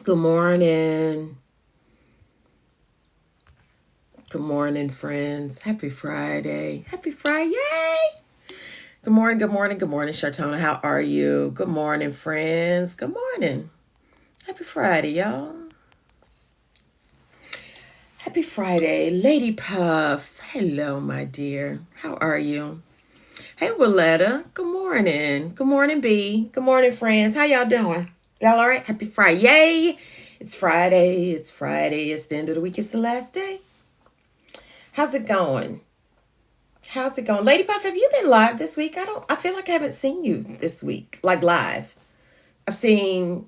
Good morning. Good morning, friends. Happy Friday. Happy Friday. Good morning, good morning, good morning, Shartona. How are you? Good morning, friends. Good morning. Happy Friday, y'all. Happy Friday. Lady Puff. Hello, my dear. How are you? Hey, Willetta. Good morning. Good morning, B. Good morning, friends. How y'all doing? Y'all all right? Happy Friday. Yay. It's Friday. It's Friday. It's the end of the week. It's the last day. How's it going? How's it going? Lady Puff, have you been live this week? I feel like I haven't seen you this week, like live. I've seen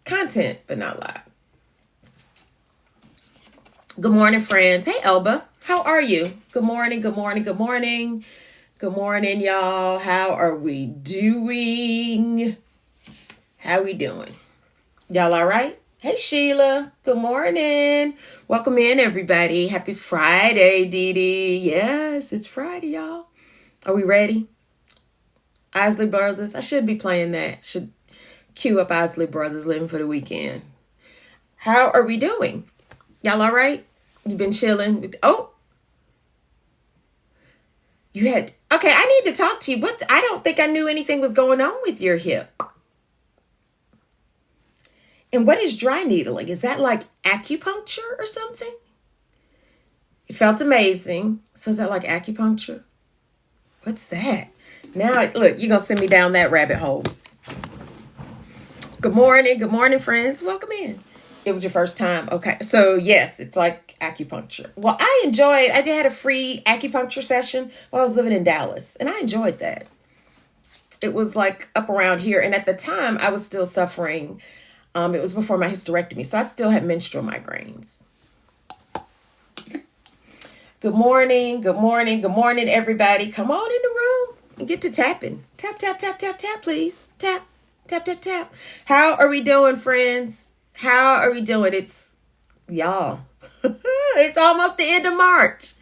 content, but not live. Good morning, friends. Hey, Elba. How are you? Good morning, good morning, good morning. Good morning, y'all. How are we doing? How we doing? Y'all all right? Hey, Sheila. Good morning. Welcome in, everybody. Happy Friday, Dee Dee. Yes, it's Friday, y'all. Are we ready? Isley Brothers. I should be playing that. Should cue up Isley Brothers Living for the Weekend. How are we doing? Y'all all right? You've been chilling? Oh, you had... Okay, I need to talk to you. I don't think I knew anything was going on with your hip. And what is dry needling? Is that like acupuncture or something? It felt amazing. So is that like acupuncture? What's that? Now, look, you're going to send me down that rabbit hole. Good morning, friends. Welcome in. It was your first time. Okay, so yes, it's like acupuncture. Well, I enjoyed, I had a free acupuncture session while I was living in Dallas, and I enjoyed that. It was like up around here, and at the time, I was still suffering. It was before my hysterectomy, so I still had menstrual migraines. Good morning, everybody. Come on in the room and get to tapping. Tap, tap, tap, tap, tap, please. Tap, tap, tap, tap. How are we doing, friends? How are we doing? It's, y'all, it's almost the end of March.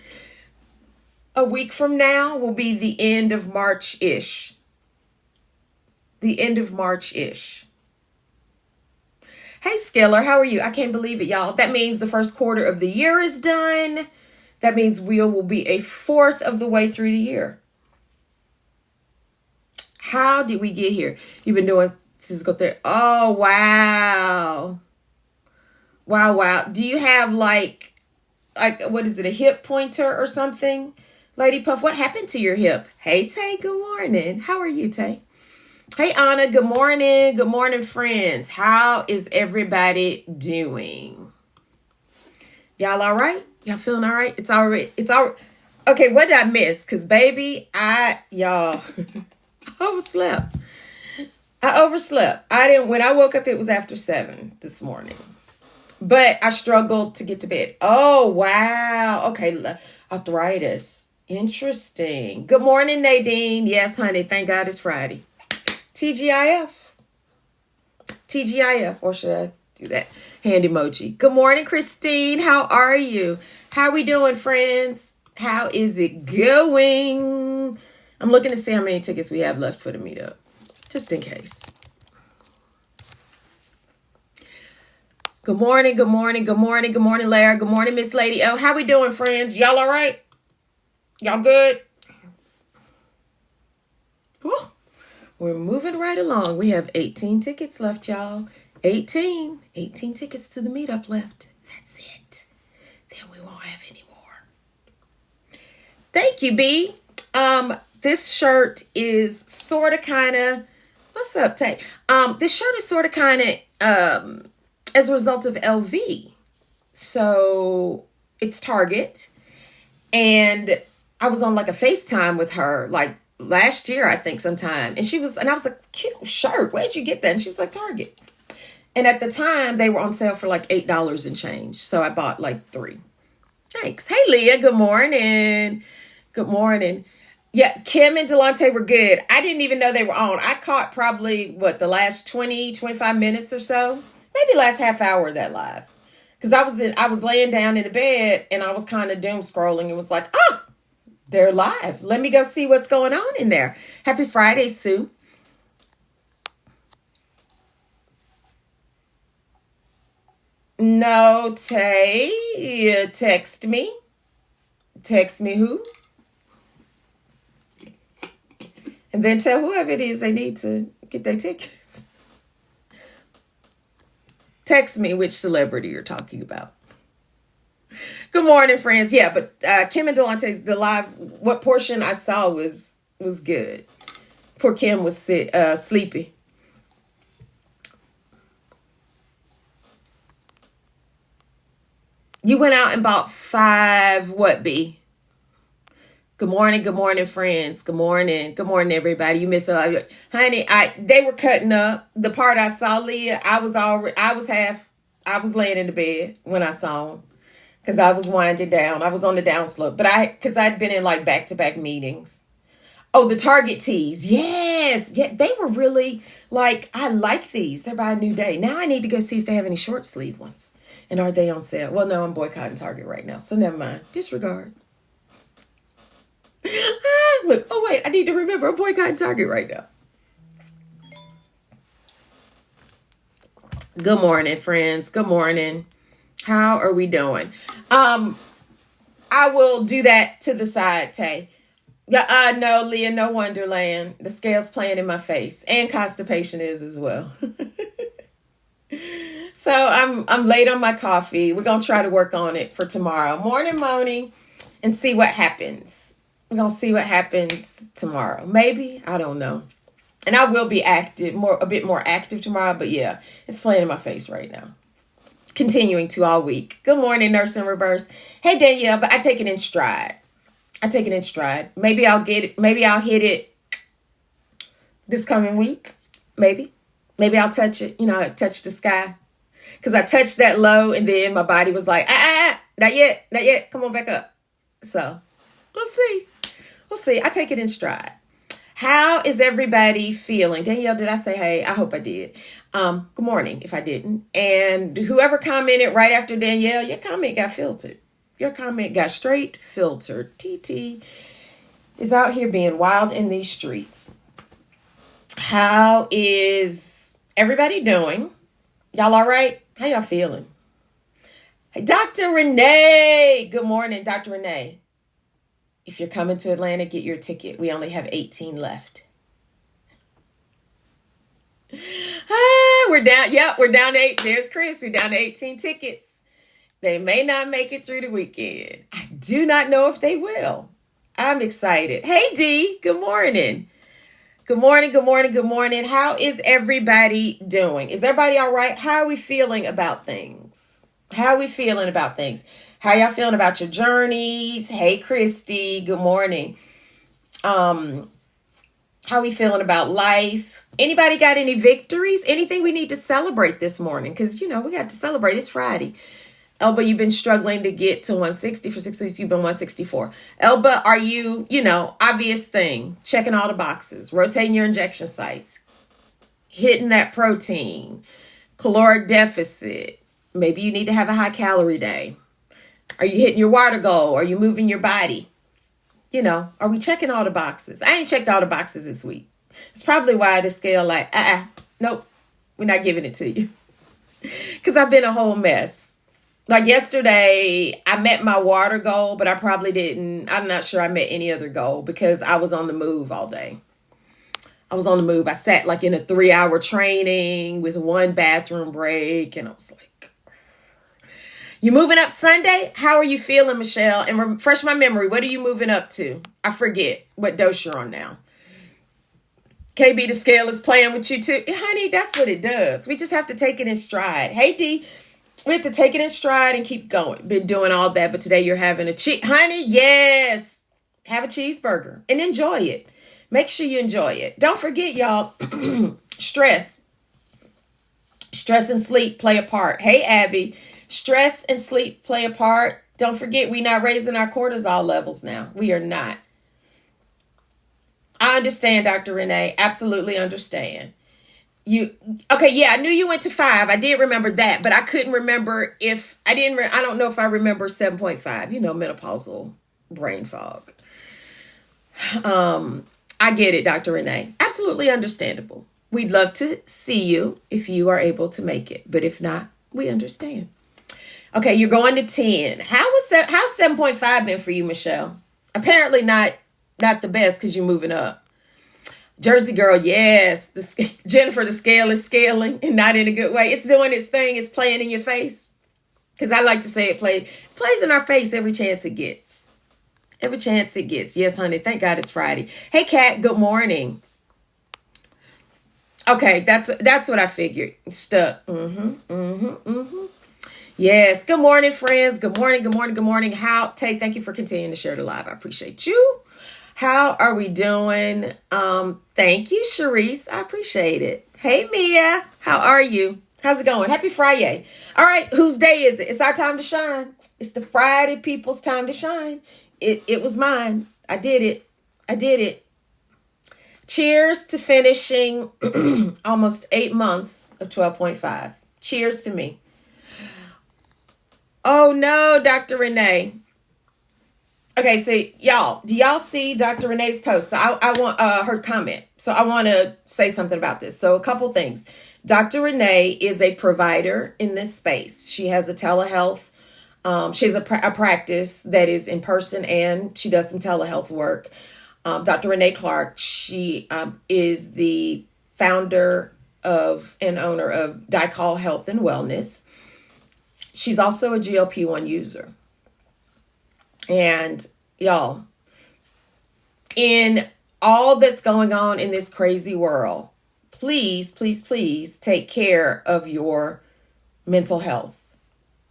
A week from now will be the end of March-ish. The end of March-ish. Hey, Skiller, how are you? I can't believe it, y'all. That means the first quarter of the year is done. That means we will be a fourth of the way through the year. How did we get here? You've been doing physical therapy. Oh, wow. Wow. Do you have like, what is it, a hip pointer or something? Lady Puff, what happened to your hip? Hey, Tay, good morning. How are you, Tay? Hey, Anna, good morning. Good morning, friends. How is everybody doing? Y'all all right? Y'all feeling all right? It's all right. Okay, what did I miss? Because, baby, y'all, overslept. I overslept. When I woke up, it was after 7 this morning. But I struggled to get to bed. Oh, wow. Okay, arthritis. Interesting. Good morning, Nadine. Yes, honey. Thank God it's Friday. TGIF. TGIF. Or should I do that? Hand emoji. Good morning, Christine. How are you? How we doing, friends? How is it going? I'm looking to see how many tickets we have left for the meetup. Just in case. Good morning, Lara. Good morning, Miss Lady L. How we doing, friends? Y'all all right? Y'all good? Whew. We're moving right along. We have 18 tickets left, y'all. 18 tickets to the meetup left. That's it. Then we won't have any more. Thank you, B. This shirt is sort of kind of, what's up, Tay? This shirt is sort of kind of, as a result of LV. So it's Target. And I was on like a FaceTime with her like last year, I think sometime. And I was like, cute shirt. Where'd you get that? And she was like, Target. And at the time they were on sale for like $8 and change. So I bought like 3. Thanks. Hey, Leah. Good morning. Good morning. Yeah, Kim and Delonte were good. I didn't even know they were on. I caught probably, the last 20, 25 minutes or so. Maybe last half hour of that live. Because I was laying down in the bed and I was kind of doom scrolling and was like, oh, they're live. Let me go see what's going on in there. Happy Friday, Sue. No, Tay. Text me. Text me who? And then tell whoever it is they need to get their tickets. Text me which celebrity you're talking about. Good morning, friends. Yeah, but Kim and Delonte's the live. What portion I saw was good. Poor Kim was sleepy. You went out and bought 5. What B? Good morning, friends. Good morning, everybody. You missed a lot, honey. They were cutting up the part I saw. Leah, I was laying in the bed when I saw them because I was winding down. I was on the downslope, but because I'd been in like back to back meetings. Oh, the Target tees. Yes. Yeah, they were really like, I like these. They're by a new day. Now I need to go see if they have any short sleeve ones. And are they on sale? Well, no, I'm boycotting Target right now. So never mind. Disregard. Look, oh wait, I need to remember I'm boycotting Target right now. Good morning, friends. Good morning. How are we doing? I will do that to the side, Tay. Yeah, I know, Leah, no Wonderland. The scale's playing in my face. And constipation is as well. So I'm late on my coffee. We're gonna try to work on it for tomorrow. Morning, Moni, and see what happens. We're gonna see what happens tomorrow. Maybe. I don't know. And I will be active, a bit more active tomorrow, but yeah, it's playing in my face right now. Continuing to all week. Good morning, Nurse in Reverse. Hey Danielle, but I take it in stride. Maybe I'll get it. Maybe I'll hit it this coming week. Maybe I'll touch it. Touch the sky. Because I touched that low and then my body was like, not yet. Come on back up. So we'll see. I take it in stride. How is everybody feeling? Danielle, did I say hey? I hope I did. Good morning if I didn't. And whoever commented right after Danielle, your comment got filtered. Your comment got straight filtered. TT is out here being wild in these streets. How is everybody doing? Y'all all right? How y'all feeling? Hey, Dr. Renee. Good morning, Dr. Renee. If you're coming to Atlanta, get your ticket. We only have 18 left. We're down. Yep, we're down to 8. There's Chris. We're down to 18 tickets. They may not make it through the weekend. I do not know if they will. I'm excited. Hey, D. Good morning. Good morning. How is everybody doing? Is everybody all right? How are we feeling about things? How y'all feeling about your journeys? Hey, Christy. Good morning. How we feeling about life? Anybody got any victories? Anything we need to celebrate this morning? Because, we got to celebrate. It's Friday. Elba, you've been struggling to get to 160 for 6 weeks. You've been 164. Elba, are you, obvious thing, checking all the boxes, rotating your injection sites, hitting that protein, caloric deficit. Maybe you need to have a high calorie day. Are you hitting your water goal? Are you moving your body? Are we checking all the boxes? I ain't checked all the boxes this week. It's probably why the scale like, nope, we're not giving it to you. Because I've been a whole mess. Like yesterday, I met my water goal, but I probably didn't. I'm not sure I met any other goal because I was on the move all day. I sat like in a 3-hour training with 1 bathroom break. And I was like, you moving up Sunday? How are you feeling, Michelle? And refresh my memory. What are you moving up to? I forget what dose you're on now. KB, the scale is playing with you too. Honey, that's what it does. We just have to take it in stride. Hey, D. We have to take it in stride and keep going. Been doing all that, but today you're having honey, yes. Have a cheeseburger and enjoy it. Make sure you enjoy it. Don't forget, y'all, stress and sleep play a part. Hey, Abby, stress and sleep play a part. Don't forget, we're not raising our cortisol levels now. We are not. I understand, Dr. Renee. Absolutely understand. I knew you went to 5. I did remember that, but I couldn't remember I don't know if I remember 7.5, menopausal brain fog. I get it, Dr. Renee. Absolutely understandable. We'd love to see you if you are able to make it, but if not, we understand. Okay, you're going to 10. How's 7.5 been for you, Michelle? Apparently not the best because you're moving up. Jersey girl, yes. Jennifer, the scale is scaling and not in a good way. It's doing its thing. It's playing in your face. Because I like to say it plays in our face every chance it gets. Every chance it gets. Yes, honey. Thank God it's Friday. Hey, Kat. Good morning. Okay, that's what I figured. Stuck. Yes. Good morning, friends. Good morning. Good morning. Good morning. Thank you for continuing to share the live. I appreciate you. How are we doing? Thank you, Sharice. I appreciate it. Hey, Mia. How are you? How's it going? Happy Friday. All right. Whose day is it? It's our time to shine. It's the Friday people's time to shine. It was mine. I did it. I did it. Cheers to finishing almost 8 months of 12.5. Cheers to me. Oh no, Dr. Renee. Okay, so y'all, do y'all see Dr. Renee's post? So I want her comment. So I want to say something about this. So a couple things. Dr. Renee is a provider in this space. She has a telehealth. She has a practice that is in person and she does some telehealth work. Dr. Renee Clark, she is the founder of and owner of Dicall Health and Wellness. She's also a GLP-1 user. And y'all, in all that's going on in this crazy world, please, please, please take care of your mental health.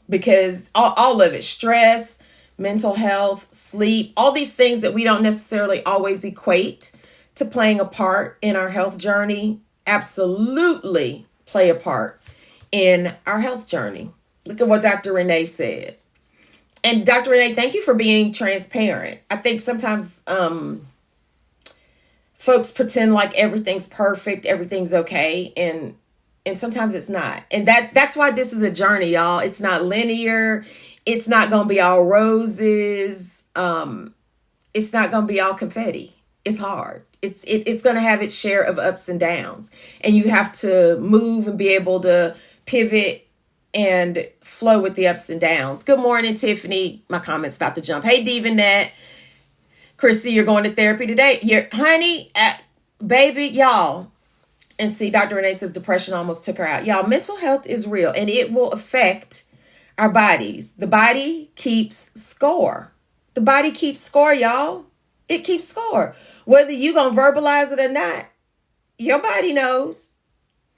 Because all of it, stress, mental health, sleep, all these things that we don't necessarily always equate to playing a part in our health journey, absolutely play a part in our health journey. Look at what Dr. Renee said. And Dr. Renee, thank you for being transparent. I think sometimes folks pretend like everything's perfect, everything's okay, and sometimes it's not. And that's why this is a journey, y'all. It's not linear. It's not going to be all roses. It's not going to be all confetti. It's hard. It's going to have its share of ups and downs. And you have to move and be able to pivot and flow with the ups and downs. Good morning, Tiffany. My comment's about to jump. Hey, Divanette. Christy, you're going to therapy today. Honey, baby, y'all. And see, Dr. Renee says depression almost took her out. Y'all, mental health is real and it will affect our bodies. The body keeps score. The body keeps score, y'all. It keeps score. Whether you going to verbalize it or not, your body knows.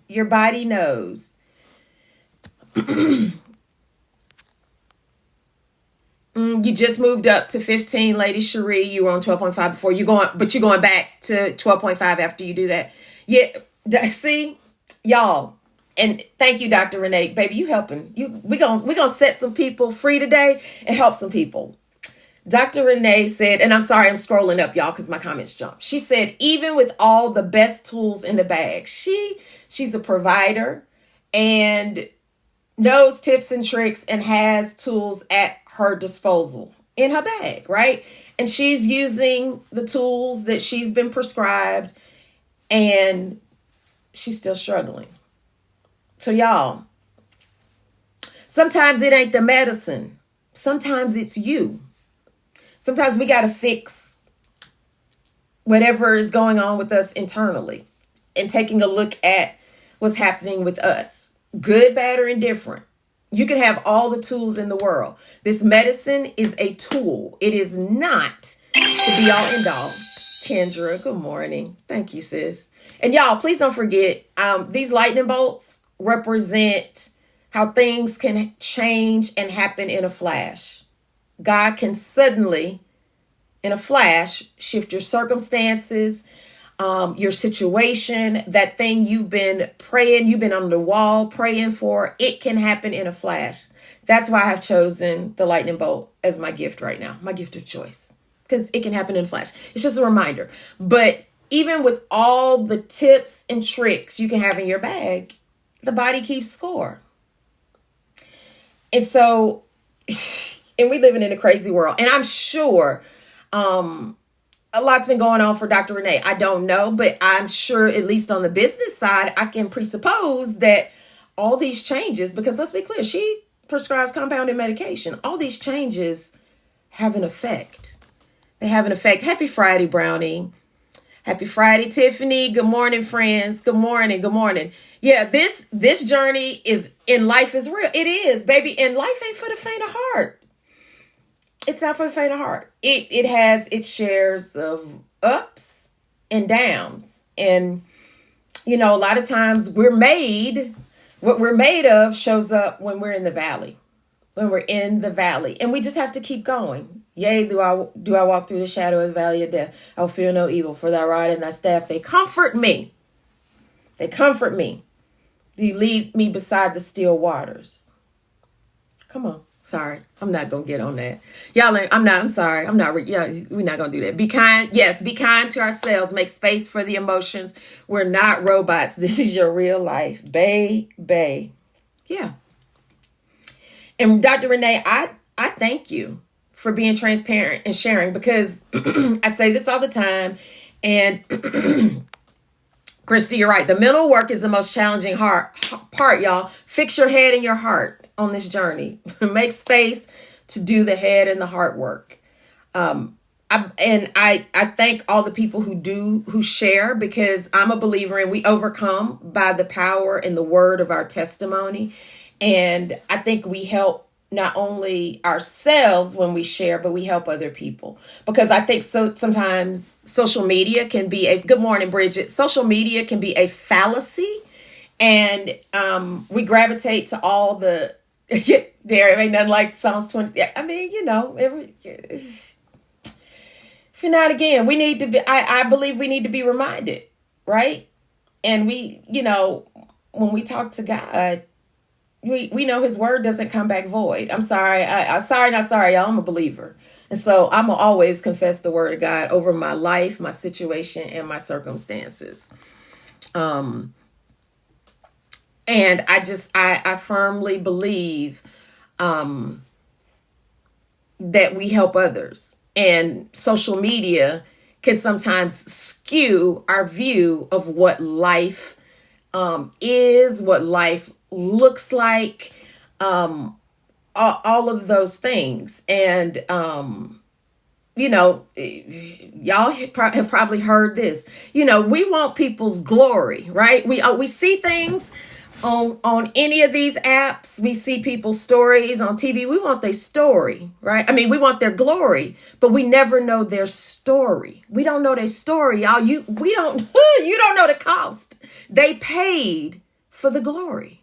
Your body knows. You just moved up to 15, Lady Cherie. You were on 12.5 before. You're going back to 12.5 after you do that. Yeah, see, y'all. And thank you, Dr. Renee. Baby, you helping. We're gonna set some people free today and help some people. Dr. Renee said, and I'm sorry, I'm scrolling up, y'all, because my comments jumped. She said, even with all the best tools in the bag, she's a provider and knows tips and tricks and has tools at her disposal in her bag, right? And she's using the tools that she's been prescribed and she's still struggling. So y'all, sometimes it ain't the medicine. Sometimes it's you. Sometimes we got to fix whatever is going on with us internally and taking a look at what's happening with us. Good, bad, or indifferent. You can have all the tools in the world. This medicine is a tool. It is not to be all end all. Kendra, good morning. Thank you, sis. And y'all, please don't forget, these lightning bolts represent how things can change and happen in a flash. God can suddenly, in a flash, shift your circumstances, your situation, that thing you've been praying, you've been on the wall praying for, it can happen in a flash. That's why I have chosen the lightning bolt as my gift right now, my gift of choice, because it can happen in a flash. It's just a reminder. But even with all the tips and tricks you can have in your bag, the body keeps score. And so, and we living in a crazy world. And I'm sure a lot's been going on for Dr. Renee. I don't know, but I'm sure at least on the business side, I can presuppose that all these changes, because let's be clear, she prescribes compounded medication. All these changes have an effect. They have an effect. Happy Friday, Brownie. Happy Friday, Tiffany. Good morning, friends. Good morning. Good morning. Yeah, this journey is in life is real. It is, baby. And life ain't for the faint of heart. It's not for the faint of heart. It has its shares of ups and downs. And, a lot of times what we're made of shows up when we're in the valley. When we're in the valley. And we just have to keep going. Yea, do I walk through the shadow of the valley of death? I'll fear no evil, for thy rod and thy staff, they comfort me. They comfort me. You lead me beside the still waters. Come on. Sorry. I'm not going to get on that. I'm sorry. We're not going to do that. Be kind. Yes. Be kind to ourselves. Make space for the emotions. We're not robots. This is your real life. Bae. Yeah. And Dr. Renee, I thank you for being transparent and sharing, because I say this all the time. And Christy, you're right. The mental work is the most challenging part, y'all. Fix your head and your heart on this journey. Make space to do the head and the heart work. I thank all the people who share, because I'm a believer and we overcome by the power and the word of our testimony. And I think we help not only ourselves when we share, but we help other people. Because I think sometimes social media can be good morning, Bridget. Social media can be a fallacy. And we gravitate to all the, there ain't nothing like Psalms 20. I mean, if you're not, again, we need to be, I believe we need to be reminded, right? And we, when we talk to God, we know his word doesn't come back void. I'm sorry. Not sorry, y'all. I'm a believer. And so I'm going to always confess the word of God over my life, my situation, and my circumstances. And I firmly believe that we help others. And social media can sometimes skew our view of what life is, what life looks like, all of those things. And, y'all have probably heard this. We want people's glory, right? We see things on any of these apps. We see people's stories on TV. We want their story, right? I mean, we want their glory, but we never know their story. We don't know their story, y'all. You don't know the cost. They paid for the glory.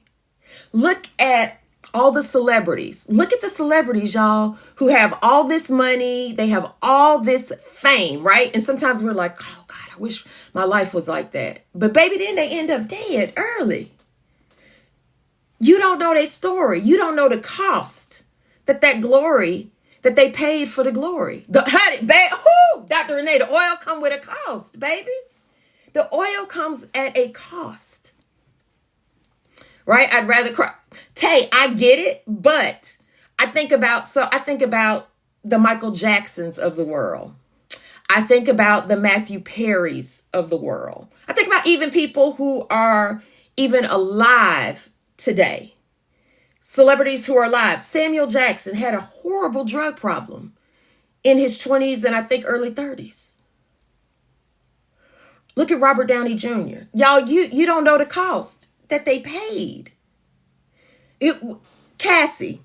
Look at all the celebrities. Look at the celebrities, y'all, who have all this money. They have all this fame, right? And sometimes we're like, oh God, I wish my life was like that. But baby, then they end up dead early. You don't know their story. You don't know the cost that glory, that they paid for the glory. Dr. Renee, the oil come with a cost, baby. The oil comes at a cost. Right? I'd rather cry. Tay, I get it, but I think about the Michael Jacksons of the world. I think about the Matthew Perrys of the world. I think about even people who are even alive today. Celebrities who are alive. Samuel Jackson had a horrible drug problem in his 20s and I think early 30s. Look at Robert Downey Jr. Y'all, you don't know the cost that they paid. Cassie,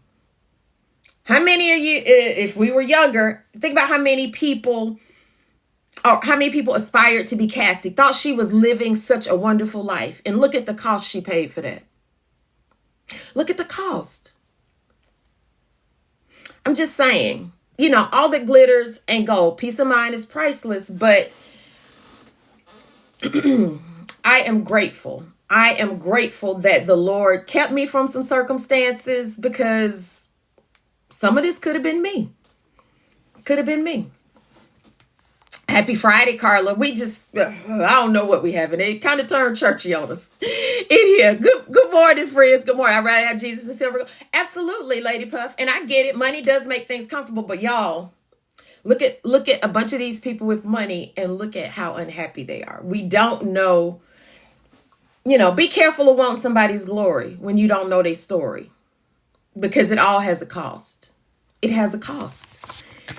how many of you, if we were younger, think about how many people aspired to be Cassie, thought she was living such a wonderful life. And look at the cost she paid for that. Look at the cost. I'm just saying, all that glitters and gold, peace of mind is priceless, but I am grateful. I am grateful that the Lord kept me from some circumstances, because some of this could have been me. Could have been me. Happy Friday, Carla. I don't know what we have. And it kind of turned churchy on us in here. Good morning, friends. Good morning. I'd rather have Jesus and silver. Absolutely, Lady Puff. And I get it. Money does make things comfortable. But y'all, look at a bunch of these people with money and look at how unhappy they are. We don't know. Be careful of wanting somebody's glory when you don't know their story. because it all has a cost. It has a cost.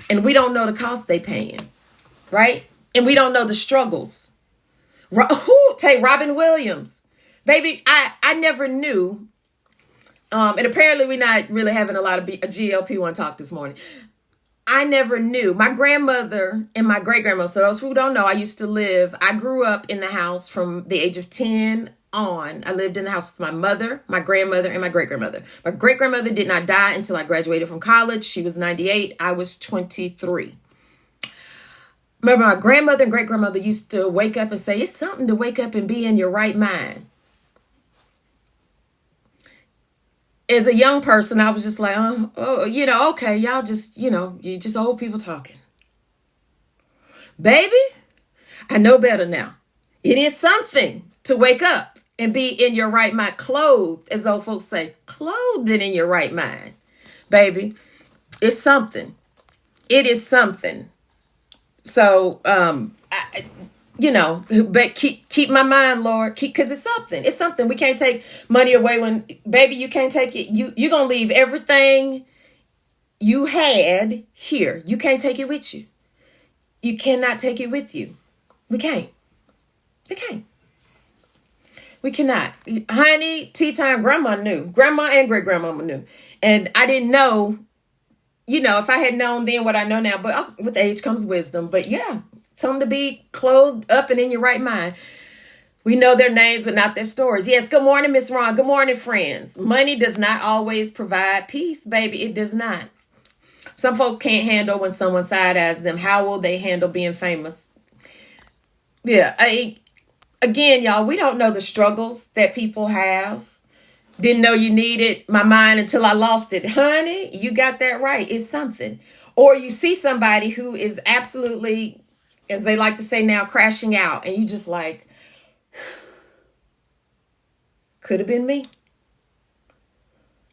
And we don't know the cost they paying, right? And we don't know the struggles. Take Robin Williams. Baby, I never knew. And apparently we're not really having a lot of GLP-1 talk this morning. I never knew. My grandmother and my great-grandmother, so those who don't know, I grew up in the house from the age of 10 on. I lived in the house with my mother, my grandmother, and my great-grandmother. My great-grandmother did not die until I graduated from college. She was 98. I was 23. Remember, my grandmother and great-grandmother used to wake up and say, it's something to wake up and be in your right mind. As a young person, I was just like, okay, y'all just, you just old people talking. Baby, I know better now. It is something to wake up and be in your right mind, clothed, as old folks say, clothed and in your right mind. Baby, it's something. It is something. So, but keep my mind, Lord, because it's something. It's something. We can't take money away when, baby, you can't take it. You're going to leave everything you had here. You can't take it with you. You cannot take it with you. We can't. We can't. We cannot. Honey, tea time, grandma knew. Grandma and great-grandmama knew. And I didn't know, if I had known then what I know now, but with age comes wisdom. But yeah, something to be clothed up and in your right mind. We know their names, but not their stories. Yes, good morning, Miss Ron. Good morning, friends. Money does not always provide peace, baby. It does not. Some folks can't handle when someone side-eyes them. How will they handle being famous? Yeah, again, y'all, we don't know the struggles that people have. Didn't know you needed my mind until I lost it. Honey, you got that right. It's something. Or you see somebody who is absolutely, as they like to say now, crashing out. And you just like, could have been me.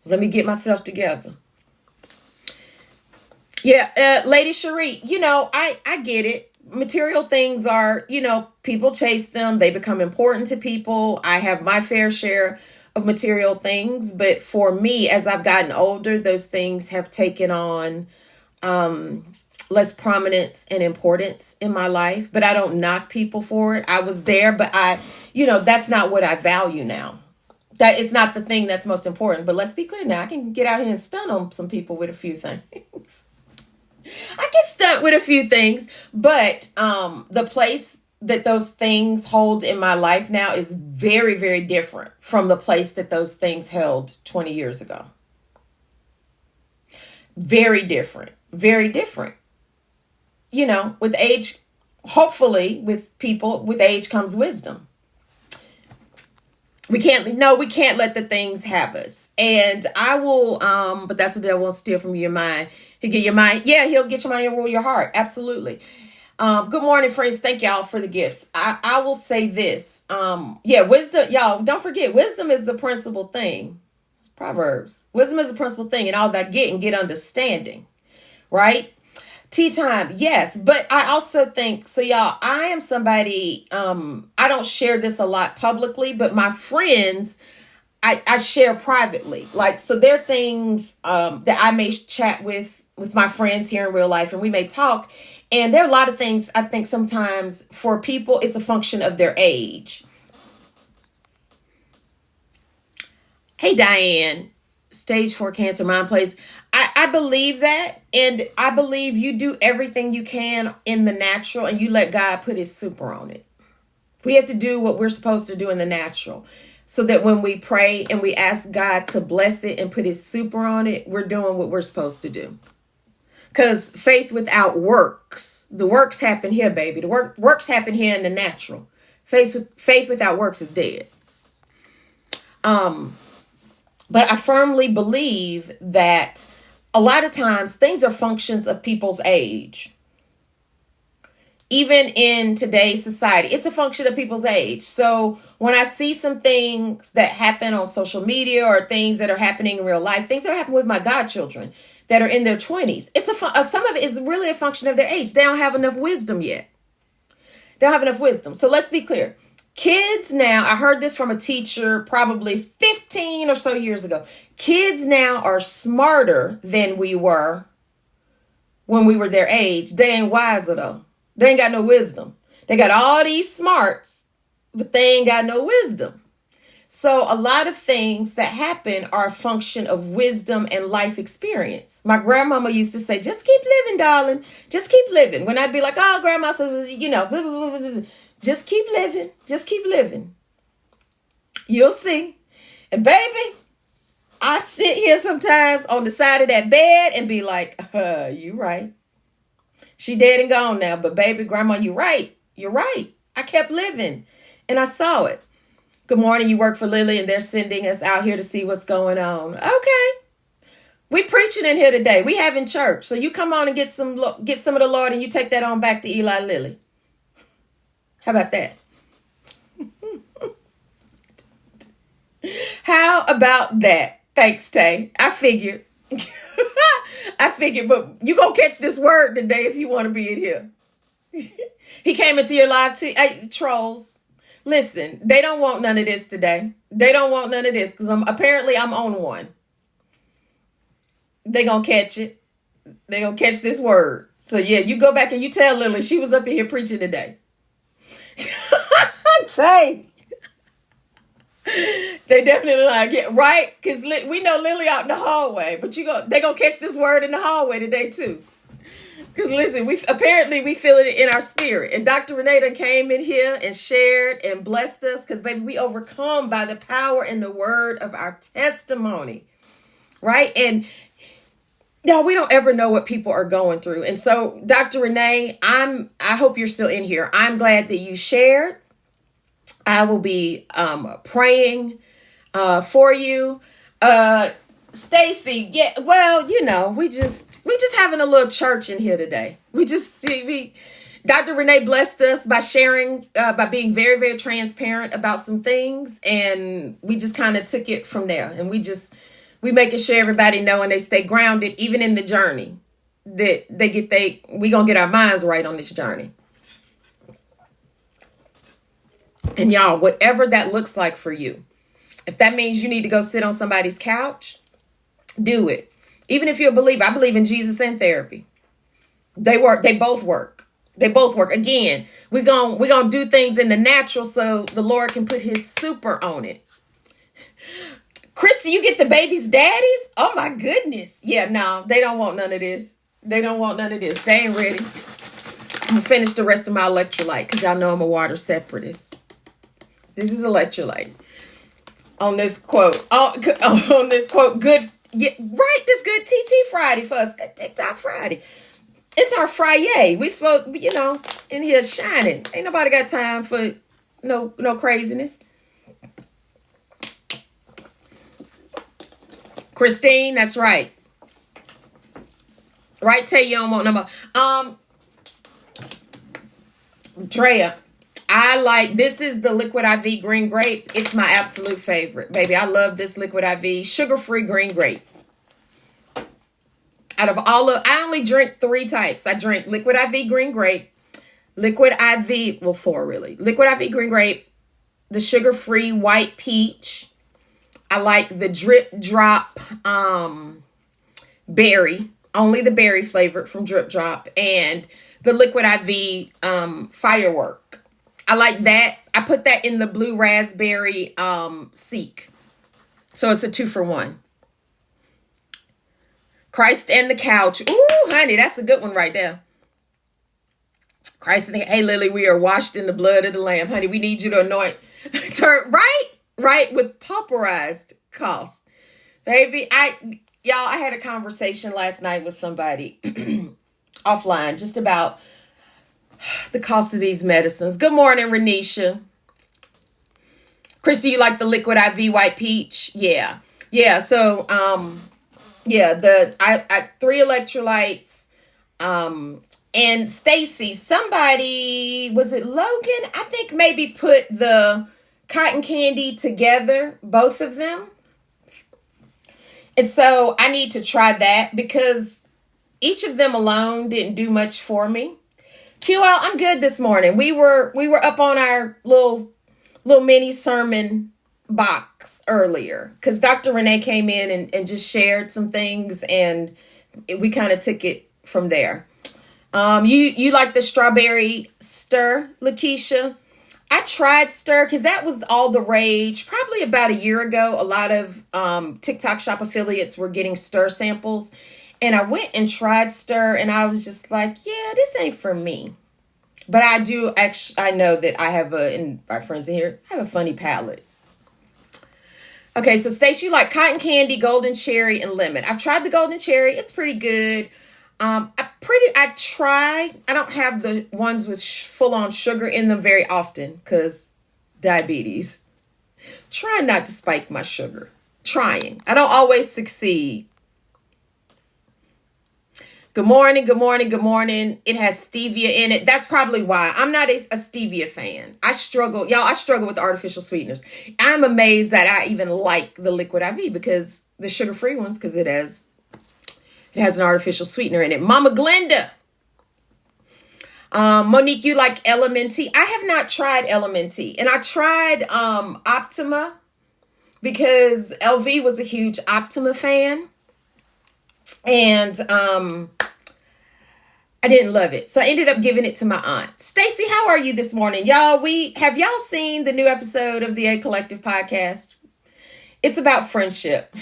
Let me get myself together. Yeah, Lady Cherie, I get it. Material things are, people chase them. They become important to people. I have my fair share of material things. But for me, as I've gotten older, those things have taken on less prominence and importance in my life. But I don't knock people for it. I was there, but that's not what I value now. That is not the thing that's most important. But let's be clear now. I can get out here and stun on some people with a few things. I get stunt with a few things, but the place that those things hold in my life now is very, very different from the place that those things held 20 years ago. Very different, very different. With age, hopefully with people, with age comes wisdom. We can't let the things have us. And I will, but that's what the devil wants to steal from your mind. He'll get your mind. Yeah, he'll get your mind and rule your heart. Absolutely. Good morning, friends. Thank y'all for the gifts. I will say this. Wisdom, y'all, don't forget, wisdom is the principal thing. It's Proverbs. Wisdom is the principal thing, and all that get understanding, right? Tea time, yes. But I also think, so y'all, I am somebody, I don't share this a lot publicly, but my friends, I share privately. Like, so there are things that I may chat with my friends here in real life, and we may talk. And there are a lot of things I think sometimes for people, it's a function of their age. Hey, Diane, stage 4 cancer, mind plays. I believe that. And I believe you do everything you can in the natural and you let God put his super on it. We have to do what we're supposed to do in the natural so that when we pray and we ask God to bless it and put his super on it, we're doing what we're supposed to do. Because faith without works, the works happen here, baby. The works happen here in the natural. Faith without works is dead. But I firmly believe that a lot of times things are functions of people's age. Even in today's society, it's a function of people's age. So when I see some things that happen on social media or things that are happening in real life, things that are happening with my godchildren that are in their 20s, some of it is really a function of their age. They don't have enough wisdom yet. They don't have enough wisdom. So let's be clear. Kids now, I heard this from a teacher probably 15 or so years ago. Kids now are smarter than we were when we were their age. They ain't wiser though. They ain't got no wisdom. They got all these smarts, but they ain't got no wisdom. So a lot of things that happen are a function of wisdom and life experience. My grandmama used to say, just keep living, darling. Just keep living. When I'd be like, oh, grandma said, blah, blah, blah, blah, blah. Just keep living. Just keep living. You'll see. And baby, I sit here sometimes on the side of that bed and be like, you right. She dead and gone now, but baby, grandma, you right. You're right. I kept living and I saw it. Good morning. You work for Lily and they're sending us out here to see what's going on. Okay. We preaching in here today. We having church. So you come on and get some of the Lord and you take that on back to Eli Lily. How about that? How about that? Thanks, Tay. I figured. But you gonna catch this word today if you want to be in here. He came into your life too. Hey, trolls. Listen, they don't want none of this today. They don't want none of this because I'm on one. They gonna catch it. They gonna catch this word. So yeah, you go back and you tell Lily she was up in here preaching today. Say. They definitely like it, right? Because we know Lily out in the hallway, but they gonna catch this word in the hallway today too. Because listen, we feel it in our spirit. And Dr. Renee done came in here and shared and blessed us because, baby, we overcome by the power and the word of our testimony, right? And y'all, we don't ever know what people are going through. And so, Dr. Renee, I hope you're still in here. I'm glad that you shared. I will be praying for you. Stacy, yeah, well, we just having a little church in here today. Dr. Renee blessed us by sharing, by being very, very transparent about some things. And we just kind of took it from there. And we making sure everybody know and they stay grounded, even in the journey that we gonna get our minds right on this journey. And y'all, whatever that looks like for you, if that means you need to go sit on somebody's couch, do it. Even if you're a believer, I believe in Jesus and therapy. They both work. Again, we're gonna do things in the natural so the Lord can put his super on it. Christy, you get the baby's daddies? Oh my goodness. Yeah, no, they don't want none of this. They ain't ready. I'm gonna finish the rest of my electrolyte because y'all know I'm a water separatist. This is electrolyte. On this quote, good. Yeah, right. This good TT Friday for us. Good TikTok Friday. It's our Friday. We supposed, in here shining. Ain't nobody got time for no craziness. Christine, that's right. Right, Tay, you don't want no more. Drea, this is the Liquid IV Green Grape. It's my absolute favorite, baby. I love this Liquid IV sugar-free green grape. I only drink 3 types. I drink Liquid IV Green Grape, Liquid IV, 4 really. Liquid IV Green Grape, the sugar-free white peach. I like the Drip Drop berry, only the berry flavored from Drip Drop, and the Liquid IV Firework. I like that. I put that in the blue raspberry Seek. So it's a 2-for-1. Christ and the Couch. Ooh, honey, that's a good one right there. Christ and hey, Lily, we are washed in the blood of the Lamb. Honey, we need you to anoint. Right, with pauperized cost. Baby, I had a conversation last night with somebody offline just about the cost of these medicines. Good morning, Renisha. Christy, you like the Liquid IV White Peach? Yeah. So, I 3 electrolytes. And Stacy, somebody, was it Logan? I think maybe put the cotton candy together, both of them. And so I need to try that because each of them alone didn't do much for me. QL, I'm good this morning. We were up on our little little mini sermon box earlier because Dr. Renee came in and just shared some things, and we kind of took it from there. You like the strawberry stir, Lakeisha? I tried stir because that was all the rage. Probably about a year ago, a lot of TikTok shop affiliates were getting stir samples. And I went and tried stir, and I was just like, yeah, this ain't for me. But I do actually, I know that I have and our friends in here, I have a funny palate. Okay, so Stacey, you like cotton candy, golden cherry, and lemon. I've tried the golden cherry. It's pretty good. I try. I don't have the ones with full on sugar in them very often because diabetes. Trying not to spike my sugar. Trying. I don't always succeed. Good morning, good morning, good morning. It has stevia in it. That's probably why. I'm not a stevia fan. I struggle with the artificial sweeteners. I'm amazed that I even like the Liquid IV because the sugar-free ones, because it has an artificial sweetener in it. Mama Glenda. Monique, you like Elementi? I have not tried Elementi. And I tried Optima because LV was a huge Optima fan. And I didn't love it. So I ended up giving it to my aunt. Stacy, how are you this morning? Y'all, have y'all seen the new episode of the A Collective podcast? It's about friendship.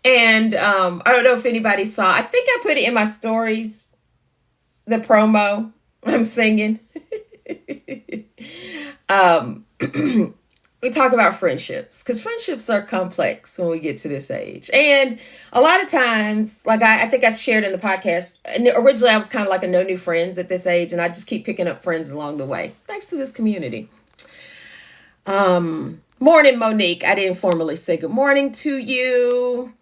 And I don't know if anybody saw. I think I put it in my stories, the promo I'm singing. We talk about friendships because friendships are complex when we get to this age. And a lot of times, like I think I shared in the podcast, and originally I was kind of like a no new friends at this age, and I just keep picking up friends along the way, thanks to this community. Morning, Monique. I didn't formally say good morning to you.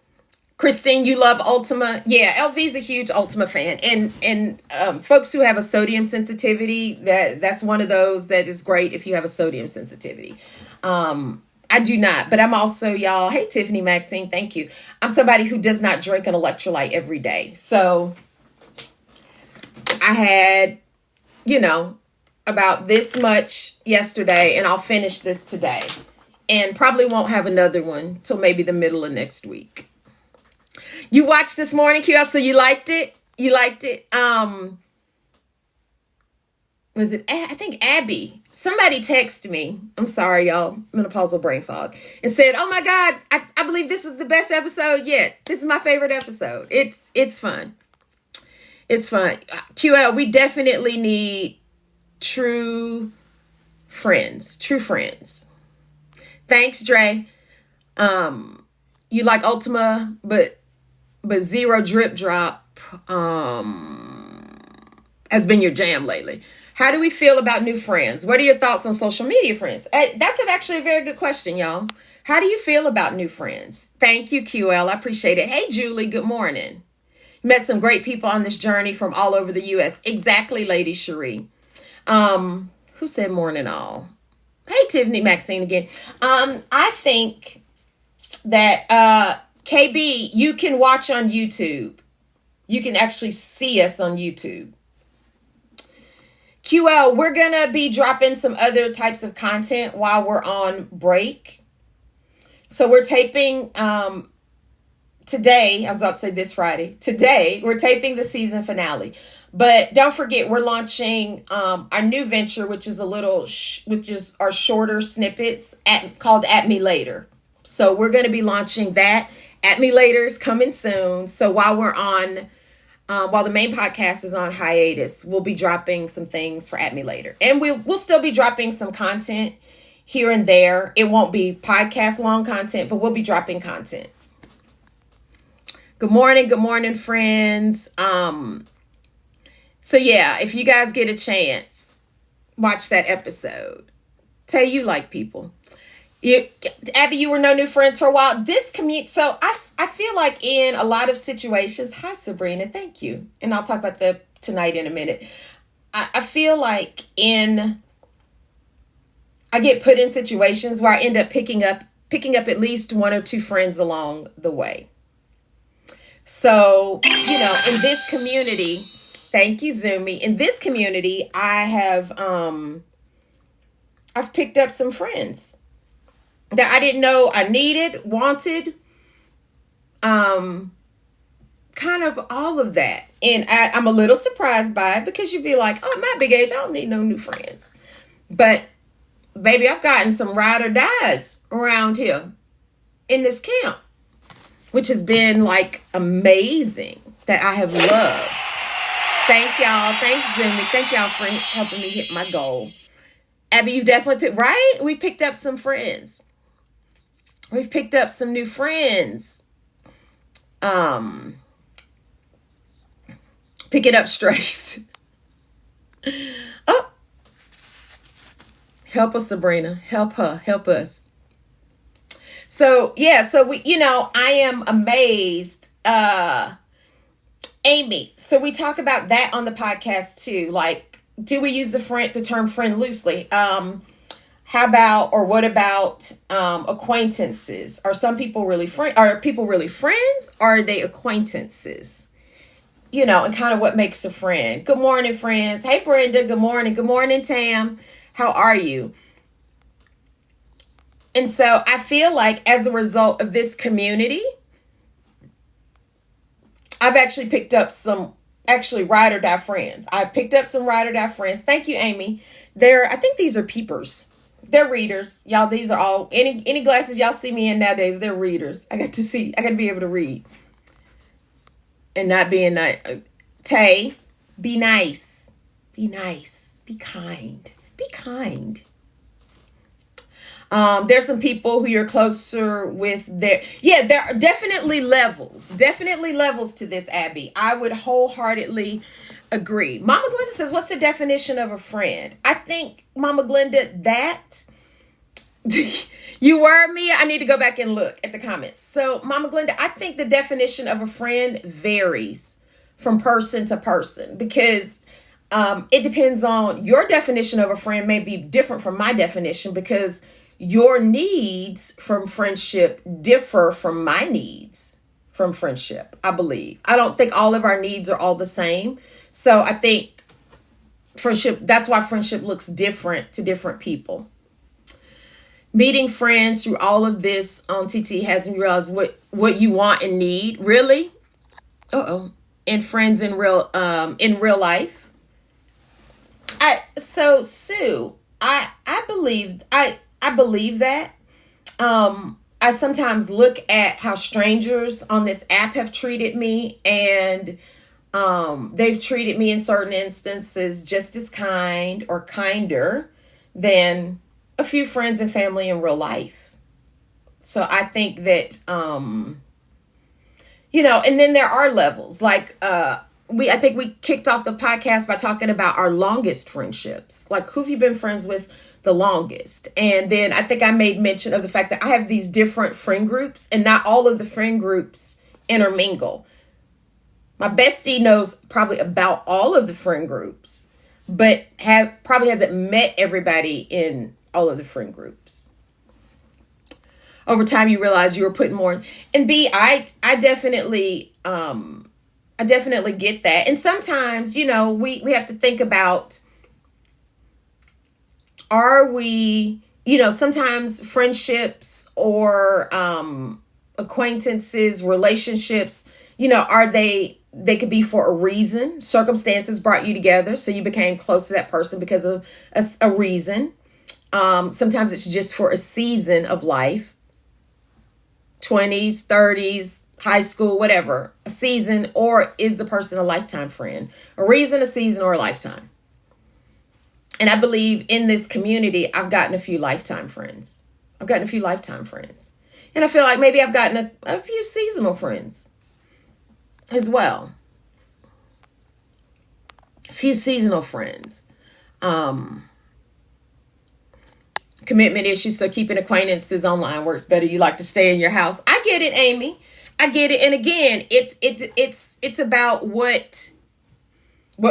Christine, you love Ultima. Yeah, LV's a huge Ultima fan. And folks who have a sodium sensitivity, that's one of those that is great if you have a sodium sensitivity. I do not, but I'm also, y'all, hey, Tiffany Maxine, thank you. I'm somebody who does not drink an electrolyte every day. So I had, about this much yesterday, and I'll finish this today. And probably won't have another one till maybe the middle of next week. You watched this morning, QL, so you liked it? You liked it? Was it, I think Abby, somebody texted me, I'm sorry, y'all, menopausal brain fog, and said, oh my God, I believe this was the best episode yet. This is my favorite episode. It's fun. It's fun. QL, we definitely need true friends. Thanks, Dre. You like Ultima, but Zero Drip Drop has been your jam lately. How do we feel about new friends? What are your thoughts on social media friends? That's actually a very good question, y'all. How do you feel about new friends? Thank you, QL. I appreciate it. Hey, Julie, good morning. Met some great people on this journey from all over the U.S. Exactly, Lady Cherie. Who said morning all? Hey, Tiffany Maxine again. I think that KB, you can watch on YouTube. You can actually see us on YouTube. QL, we're going to be dropping some other types of content while we're on break. So we're taping today. I was about to say this Friday. Today, we're taping the season finale. But don't forget, we're launching our new venture, which is which is our shorter snippets called At Me Later. So we're going to be launching that. At Me Later is coming soon. So while we're on, while the main podcast is on hiatus, we'll be dropping some things for At Me Later. And we'll still be dropping some content here and there. It won't be podcast long content, but we'll be dropping content. Good morning, friends. So yeah, if you guys get a chance, watch that episode. Tell you like people. Abby, you were no new friends for a while. So I feel like in a lot of situations, hi Sabrina, thank you. And I'll talk about that tonight in a minute. I feel like I get put in situations where I end up picking up at least one or two friends along the way. So, in this community, thank you, Zumi. In this community, I have I've picked up some friends that I didn't know I needed, wanted, kind of all of that. And I'm a little surprised by it because you'd be like, oh, at my big age, I don't need no new friends. But baby, I've gotten some ride or dies around here in this camp, which has been like amazing, that I have loved. Thank y'all. Thanks, Zumi. Thank y'all for helping me hit my goal. Abby, you've definitely picked, right? We've picked up some friends. We've picked up some new friends. Pick it up straight. Oh, help us, Sabrina. Help her. Help us. So yeah, so I am amazed. Amy, so we talk about that on the podcast too. Like, do we use the term friend loosely? How about, or what about acquaintances? Are some people really Are people really friends? Or are they acquaintances? And kind of what makes a friend. Good morning, friends. Hey, Brenda. Good morning. Good morning, Tam. How are you? And so I feel like as a result of this community, I've actually picked up some ride or die friends. I've picked up some ride or die friends. Thank you, Amy. I think these are peepers. They're readers. Y'all, these are all, any glasses y'all see me in nowadays, they're readers. I got to be able to read. And not being nice. Tay, be nice. Be nice. Be kind. Be kind. There's some people who you're closer with there are definitely levels to this, Abby. I would wholeheartedly agree. Mama Glenda says, what's the definition of a friend? I think, Mama Glenda, that you were me. I need to go back and look at the comments. So, Mama Glenda, I think the definition of a friend varies from person to person because it depends on your definition of a friend may be different from my definition because your needs from friendship differ from my needs from friendship, I believe. I don't think all of our needs are all the same. So I think that's why friendship looks different to different people. Meeting friends through all of this on TT has me realize what you want and need. Really? And friends in real life. So Sue, I believe that. I sometimes look at how strangers on this app have treated me, and they've treated me in certain instances just as kind or kinder than a few friends and family in real life. So I think that, and then there are levels. Like, I think we kicked off the podcast by talking about our longest friendships. Like, who have you been friends with the longest? And then I think I made mention of the fact that I have these different friend groups, and not all of the friend groups intermingle. My bestie knows probably about all of the friend groups, but probably hasn't met everybody in all of the friend groups. Over time, you realize you were putting more in. And B, I definitely get that. And sometimes, we have to think about, are we, sometimes friendships or acquaintances, relationships, they could be for a reason. Circumstances brought you together, so you became close to that person because of a reason. Sometimes it's just for a season of life, 20s, 30s, high school, whatever, a season, or is the person a lifetime friend? A reason, a season, or a lifetime. And I believe in this community, I've gotten a few lifetime friends. And I feel like maybe I've gotten a few seasonal friends as well. A few seasonal friends. Commitment issues, so keeping acquaintances online works better. You like to stay in your house. I get it, Amy. I get it. And again, it's about what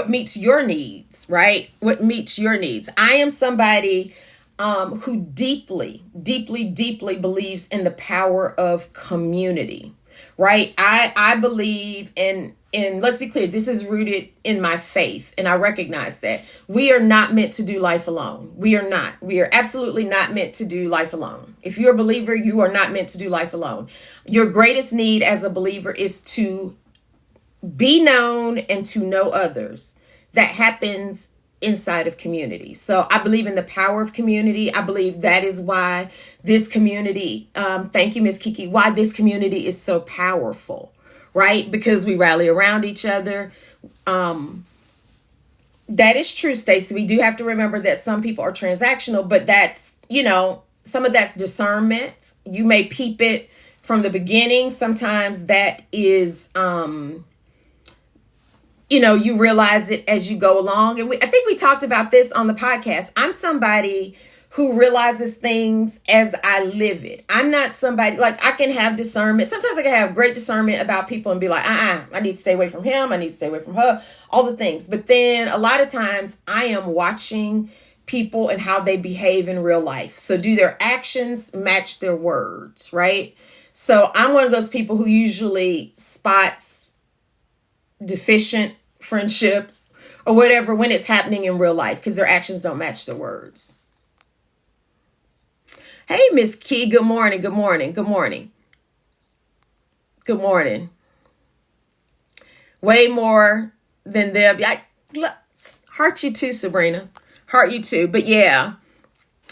meets your needs, right? What meets your needs. I am somebody who deeply, deeply, deeply believes in the power of community, right? I believe in and let's be clear, this is rooted in my faith, and I recognize that we are not meant to do life alone. We are not. We are absolutely not meant to do life alone. If you're a believer, you are not meant to do life alone. Your greatest need as a believer is to be known and to know others. That happens inside of community. So I believe in the power of community. I believe that is why this community, thank you, Miss Kiki, why this community is so powerful, right? Because we rally around each other. That is true, Stacey. We do have to remember that some people are transactional, but that's, some of that's discernment. You may peep it from the beginning. Sometimes that is, you realize it as you go along. And I think we talked about this on the podcast. I'm somebody who realizes things as I live it. I'm not somebody, like, I can have discernment. Sometimes I can have great discernment about people and be like, I need to stay away from him. I need to stay away from her, all the things. But then a lot of times I am watching people and how they behave in real life. So do their actions match their words, right? So I'm one of those people who usually spots deficient friendships or whatever when it's happening in real life because their actions don't match their words. Hey, Miss Key, good morning, good morning, good morning. Good morning. Way more than them. Heart you too, Sabrina. Heart you too. But yeah,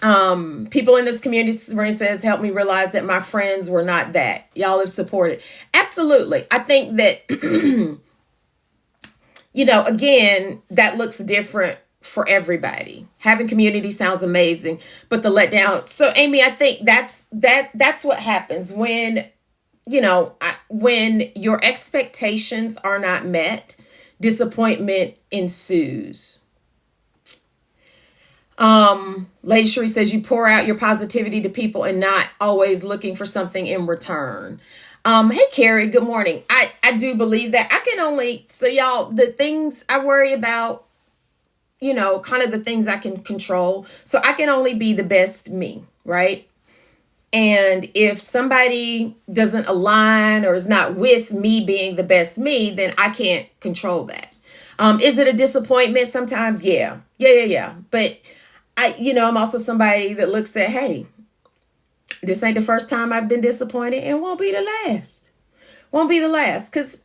people in this community, Sabrina says, help me realize that my friends were not that. Y'all have supported. Absolutely. I think that again, that looks different for everybody. Having community sounds amazing, but the letdown. So Amy, I think that's what happens when, when your expectations are not met, disappointment ensues. Lady Cherie says you pour out your positivity to people and not always looking for something in return. Hey, Carrie, good morning. I do believe that so y'all, the things I worry about, kind of the things I can control. So I can only be the best me, right? And if somebody doesn't align or is not with me being the best me, then I can't control that. Is it a disappointment sometimes? Yeah. But I'm also somebody that looks at, hey, this ain't the first time I've been disappointed and won't be the last. Won't be the last because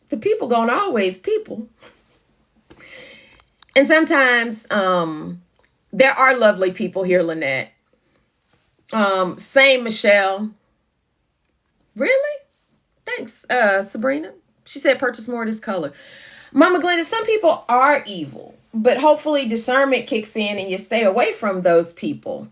the people gonna always people. And sometimes there are lovely people here, Lynette. Same, Michelle. Really? Thanks, Sabrina. She said purchase more of this color. Mama Glenda, some people are evil, but hopefully discernment kicks in and you stay away from those people.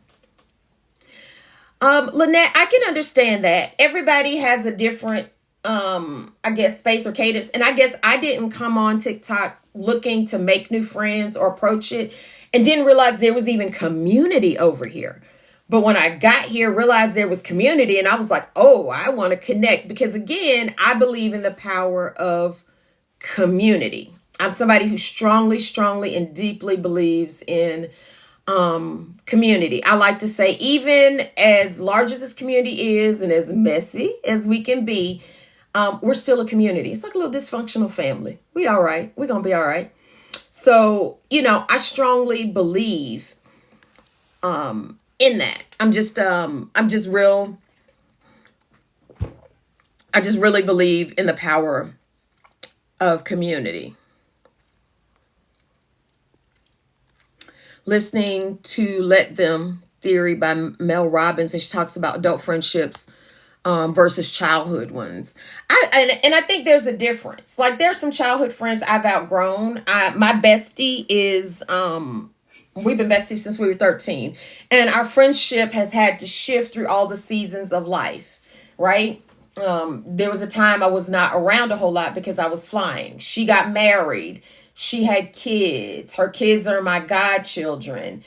Lynette, I can understand that. Everybody has a different, space or cadence. And I guess I didn't come on TikTok looking to make new friends or approach it and didn't realize there was even community over here. But when I got here, realized there was community and I was like, oh, I want to connect because again, I believe in the power of community. I'm somebody who strongly and deeply believes in community. I like to say, even as large as this community is and as messy as we can be, we're still a community. It's like a little dysfunctional family. We all right. We're going to be all right. So, I strongly believe in that. I just really believe in the power of community. Listening to Let Them Theory by Mel Robbins, and she talks about adult friendships versus childhood ones. I think there's a difference. Like there's some childhood friends I've outgrown. My bestie is, we've been besties since we were 13, and our friendship has had to shift through all the seasons of life, right? There was a time I was not around a whole lot because I was flying. She got married. She had kids. Her kids are my godchildren.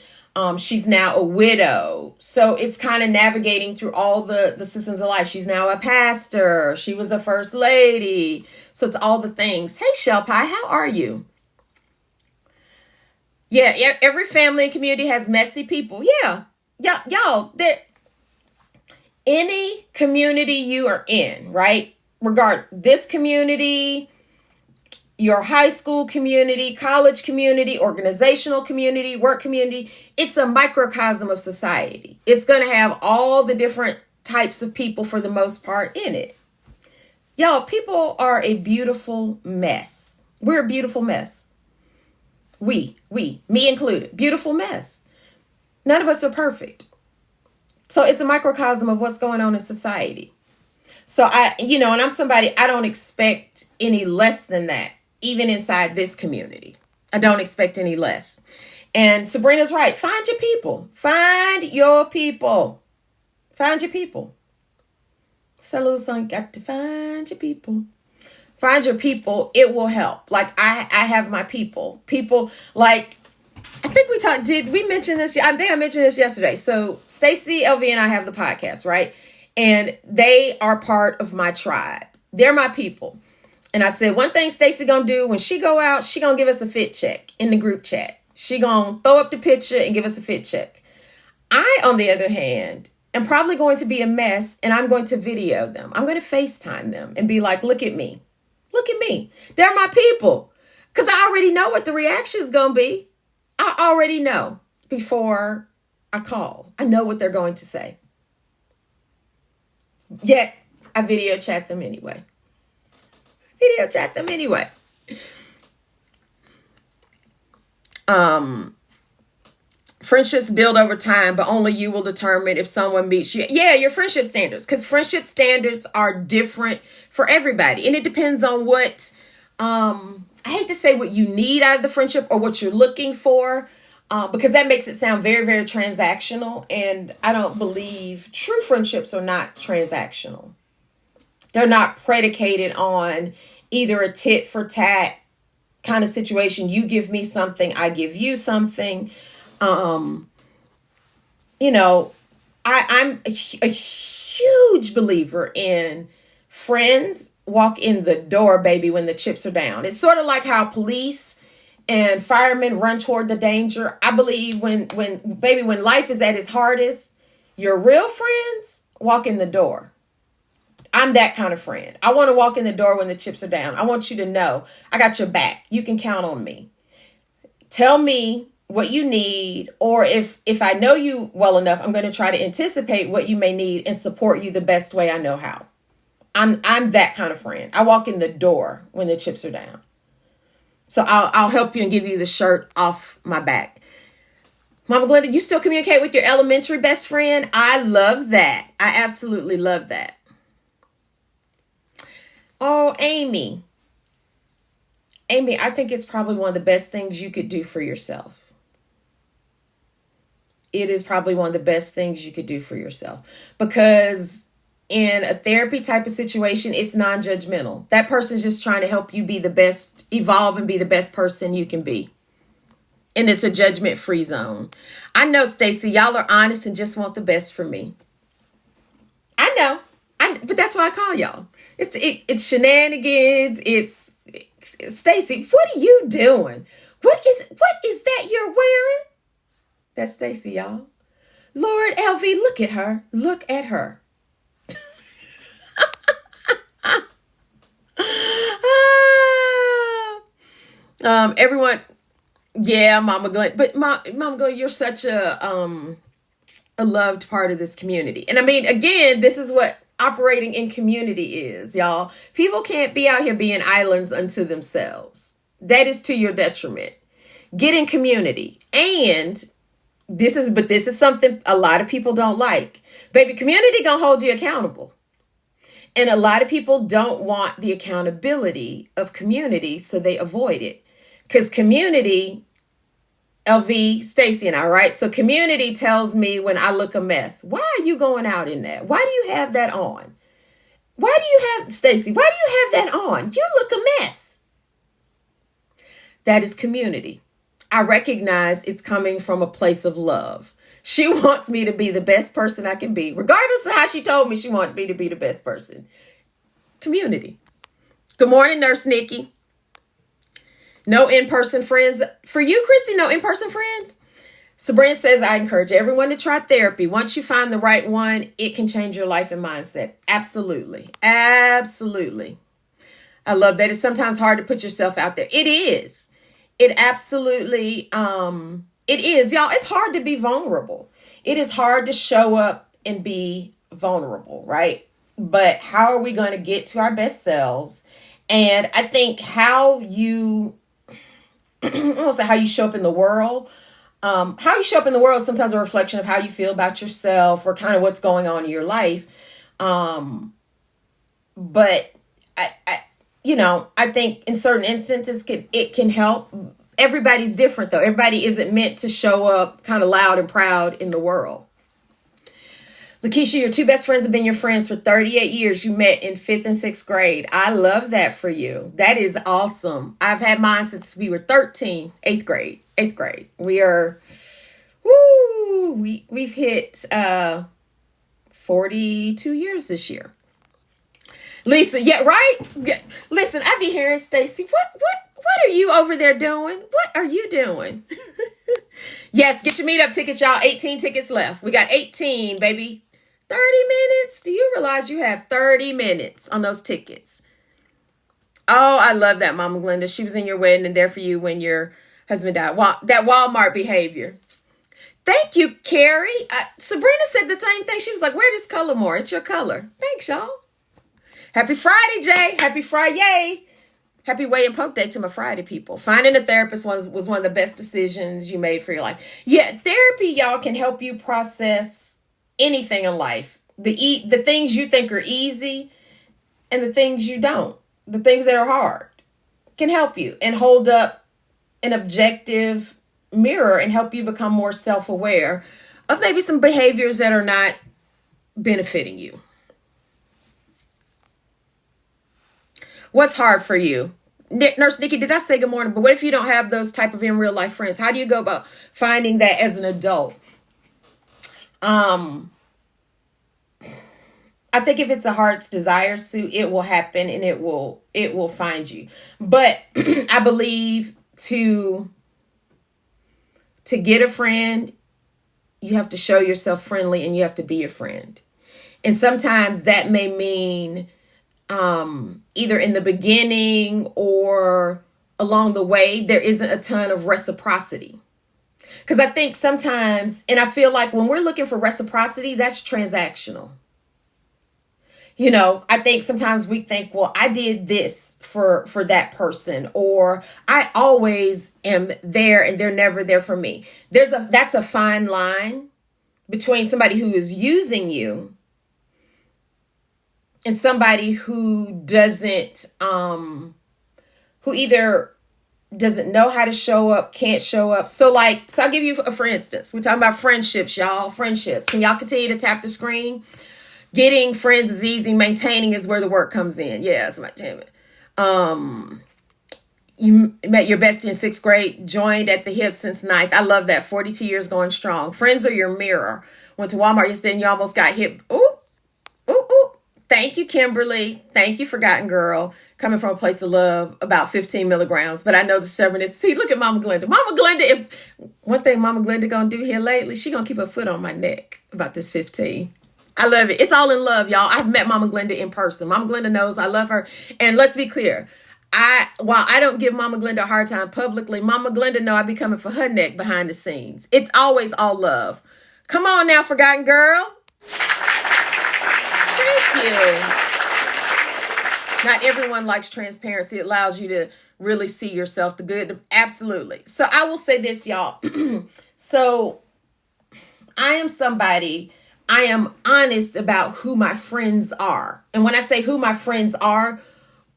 She's now a widow. So it's kind of navigating through all the systems of life. She's now a pastor. She was a first lady. So it's all the things. Hey, Shell Pie, how are you? Yeah, every family and community has messy people. Yeah, y'all, that any community you are in, right? regard this community, your high school community, college community, organizational community, work community, it's a microcosm of society. It's going to have all the different types of people for the most part in it. Y'all, people are a beautiful mess. We're a beautiful mess. We, me included, beautiful mess. None of us are perfect. So it's a microcosm of what's going on in society. So and I'm somebody, I don't expect any less than that, even inside this community. I don't expect any less. And Sabrina's right. Find your people. Find your people. Find your people. It's a little song, got to find your people. Find your people. It will help. Like I have my people. People like, I think did we mention this? I think I mentioned this yesterday. So Stacy, LV, and I have the podcast, right? And they are part of my tribe. They're my people. And I said, one thing Stacy gonna do when she go out, she gonna give us a fit check in the group chat. She gonna throw up the picture and give us a fit check. I, on the other hand, am probably going to be a mess, and I'm going to video them. I'm going to FaceTime them and be like, look at me. Look at me. They're my people. Because I already know what the reaction is going to be. I already know before I call. I know what they're going to say. Yet, I video chat them anyway. Video chat them anyway. Friendships build over time, but only you will determine if someone meets you. Yeah, your friendship standards, because friendship standards are different for everybody. And it depends on what, I hate to say what you need out of the friendship or what you're looking for, because that makes it sound very, very transactional. And I don't believe true friendships are not transactional. They're not predicated on either a tit for tat kind of situation. You give me something, I give you something. I'm a huge believer in friends walk in the door, baby, when the chips are down. It's sort of like how police and firemen run toward the danger. I believe when life is at its hardest, your real friends walk in the door. I'm that kind of friend. I want to walk in the door when the chips are down. I want you to know I got your back. You can count on me. Tell me what you need, or if I know you well enough, I'm going to try to anticipate what you may need and support you the best way I know how. I'm that kind of friend. I walk in the door when the chips are down. So I'll help you and give you the shirt off my back. Mama Glenda, you still communicate with your elementary best friend? I love that. I absolutely love that. Oh, Amy, I think it's probably one of the best things you could do for yourself. It is probably one of the best things you could do for yourself, because in a therapy type of situation, it's non-judgmental. That person's just trying to help you be the best, evolve and be the best person you can be. And it's a judgment-free zone. I know, Stacy, y'all are honest and just want the best for me. I know, but that's why I call y'all. It's shenanigans. It's Stacy, what are you doing? What is that you're wearing? That's Stacy, y'all. Lord, LV, look at her. Look at her. Everyone, yeah, Mama Glenn, but Mama Glenn, you're such a loved part of this community. And I mean, again, this is what operating in community is, y'all. People can't be out here being islands unto themselves. That is to your detriment. Get in community. And this is something a lot of people don't like. Baby, community gonna hold you accountable. And a lot of people don't want the accountability of community, so they avoid it. Because community, LV, Stacy and I, right? So community tells me when I look a mess. Why are you going out in that? Why do you have that on? Stacy, why do you have that on? You look a mess. That is community. I recognize it's coming from a place of love. She wants me to be the best person I can be, regardless of how she told me she wanted me to be the best person. Community. Good morning, Nurse Nikki. No in-person friends. For you, Christy, no in-person friends? Sabrina says, I encourage everyone to try therapy. Once you find the right one, it can change your life and mindset. Absolutely. Absolutely. I love that. It's sometimes hard to put yourself out there. It is. It absolutely it is. Y'all, it's hard to be vulnerable. It is hard to show up and be vulnerable, right? But how are we going to get to our best selves? And I think how you I don't say how you show up in the world. How you show up in the world is sometimes a reflection of how you feel about yourself or kind of what's going on in your life. But I think in certain instances it can help. Everybody's different though. Everybody isn't meant to show up kind of loud and proud in the world. Lakeisha, your two best friends have been your friends for 38 years. You met in 5th and 6th grade. I love that for you. That is awesome. I've had mine since we were 13, 8th grade. 8th grade. We've hit 42 years this year. Lisa, yeah, right? Yeah. Listen, I be hearing Stacy, what are you over there doing? What are you doing? Yes, get your meetup tickets, y'all. 18 tickets left. We got 18, baby. 30 minutes. Do you realize you have 30 minutes on those tickets? Oh, I love that, Mama Glenda. She was in your wedding and there for you when your husband died. That Walmart behavior. Thank you, Carrie. Sabrina said the same thing. She was like, wear this color more. It's your color. Thanks, y'all. Happy Friday, Jay. Happy Friday. Happy Way and Poke Day to my Friday people. Finding a therapist was one of the best decisions you made for your life. Yeah, therapy, y'all, can help you process anything in life. The things you think are easy and the things you don't. The things that are hard can help you and hold up an objective mirror and help you become more self-aware of maybe some behaviors that are not benefiting you. What's hard for you? Nurse Nikki, did I say good morning? But what if you don't have those type of in real life friends? How do you go about finding that as an adult? I think if it's a heart's desire, Sue, it will happen and it will find you. But I believe to get a friend, you have to show yourself friendly and you have to be a friend. And sometimes that may mean either in the beginning or along the way, there isn't a ton of reciprocity. Because I think sometimes, and I feel like when we're looking for reciprocity, that's transactional. I think sometimes we think, well, I did this for that person, or I always am there and they're never there for me. That's a fine line between somebody who is using you and somebody who doesn't, who either doesn't know how to show up, can't show up. So I'll give you for instance, we're talking about friendships, y'all. Friendships. Can y'all continue to tap the screen? Getting friends is easy. Maintaining is where the work comes in. Yeah, you met your bestie in 6th grade, joined at the hip since 9th. I love that. 42 years going strong. Friends are your mirror. Went to Walmart yesterday and you almost got hit. Ooh. Thank you, Kimberly. Thank you, Forgotten Girl. Coming from a place of love, about 15 milligrams. But I know the stubbornness. See, look at Mama Glenda. Mama Glenda, if one thing Mama Glenda gonna do here lately, she gonna keep her foot on my neck about this 15. I love it. It's all in love, y'all. I've met Mama Glenda in person. Mama Glenda knows I love her. And let's be clear. While I don't give Mama Glenda a hard time publicly, Mama Glenda know I be coming for her neck behind the scenes. It's always all love. Come on now, Forgotten Girl. Thank you. Not everyone likes transparency. It allows you to really see yourself, the good. Absolutely. So I will say this, y'all. So I am honest about who my friends are. And when I say who my friends are,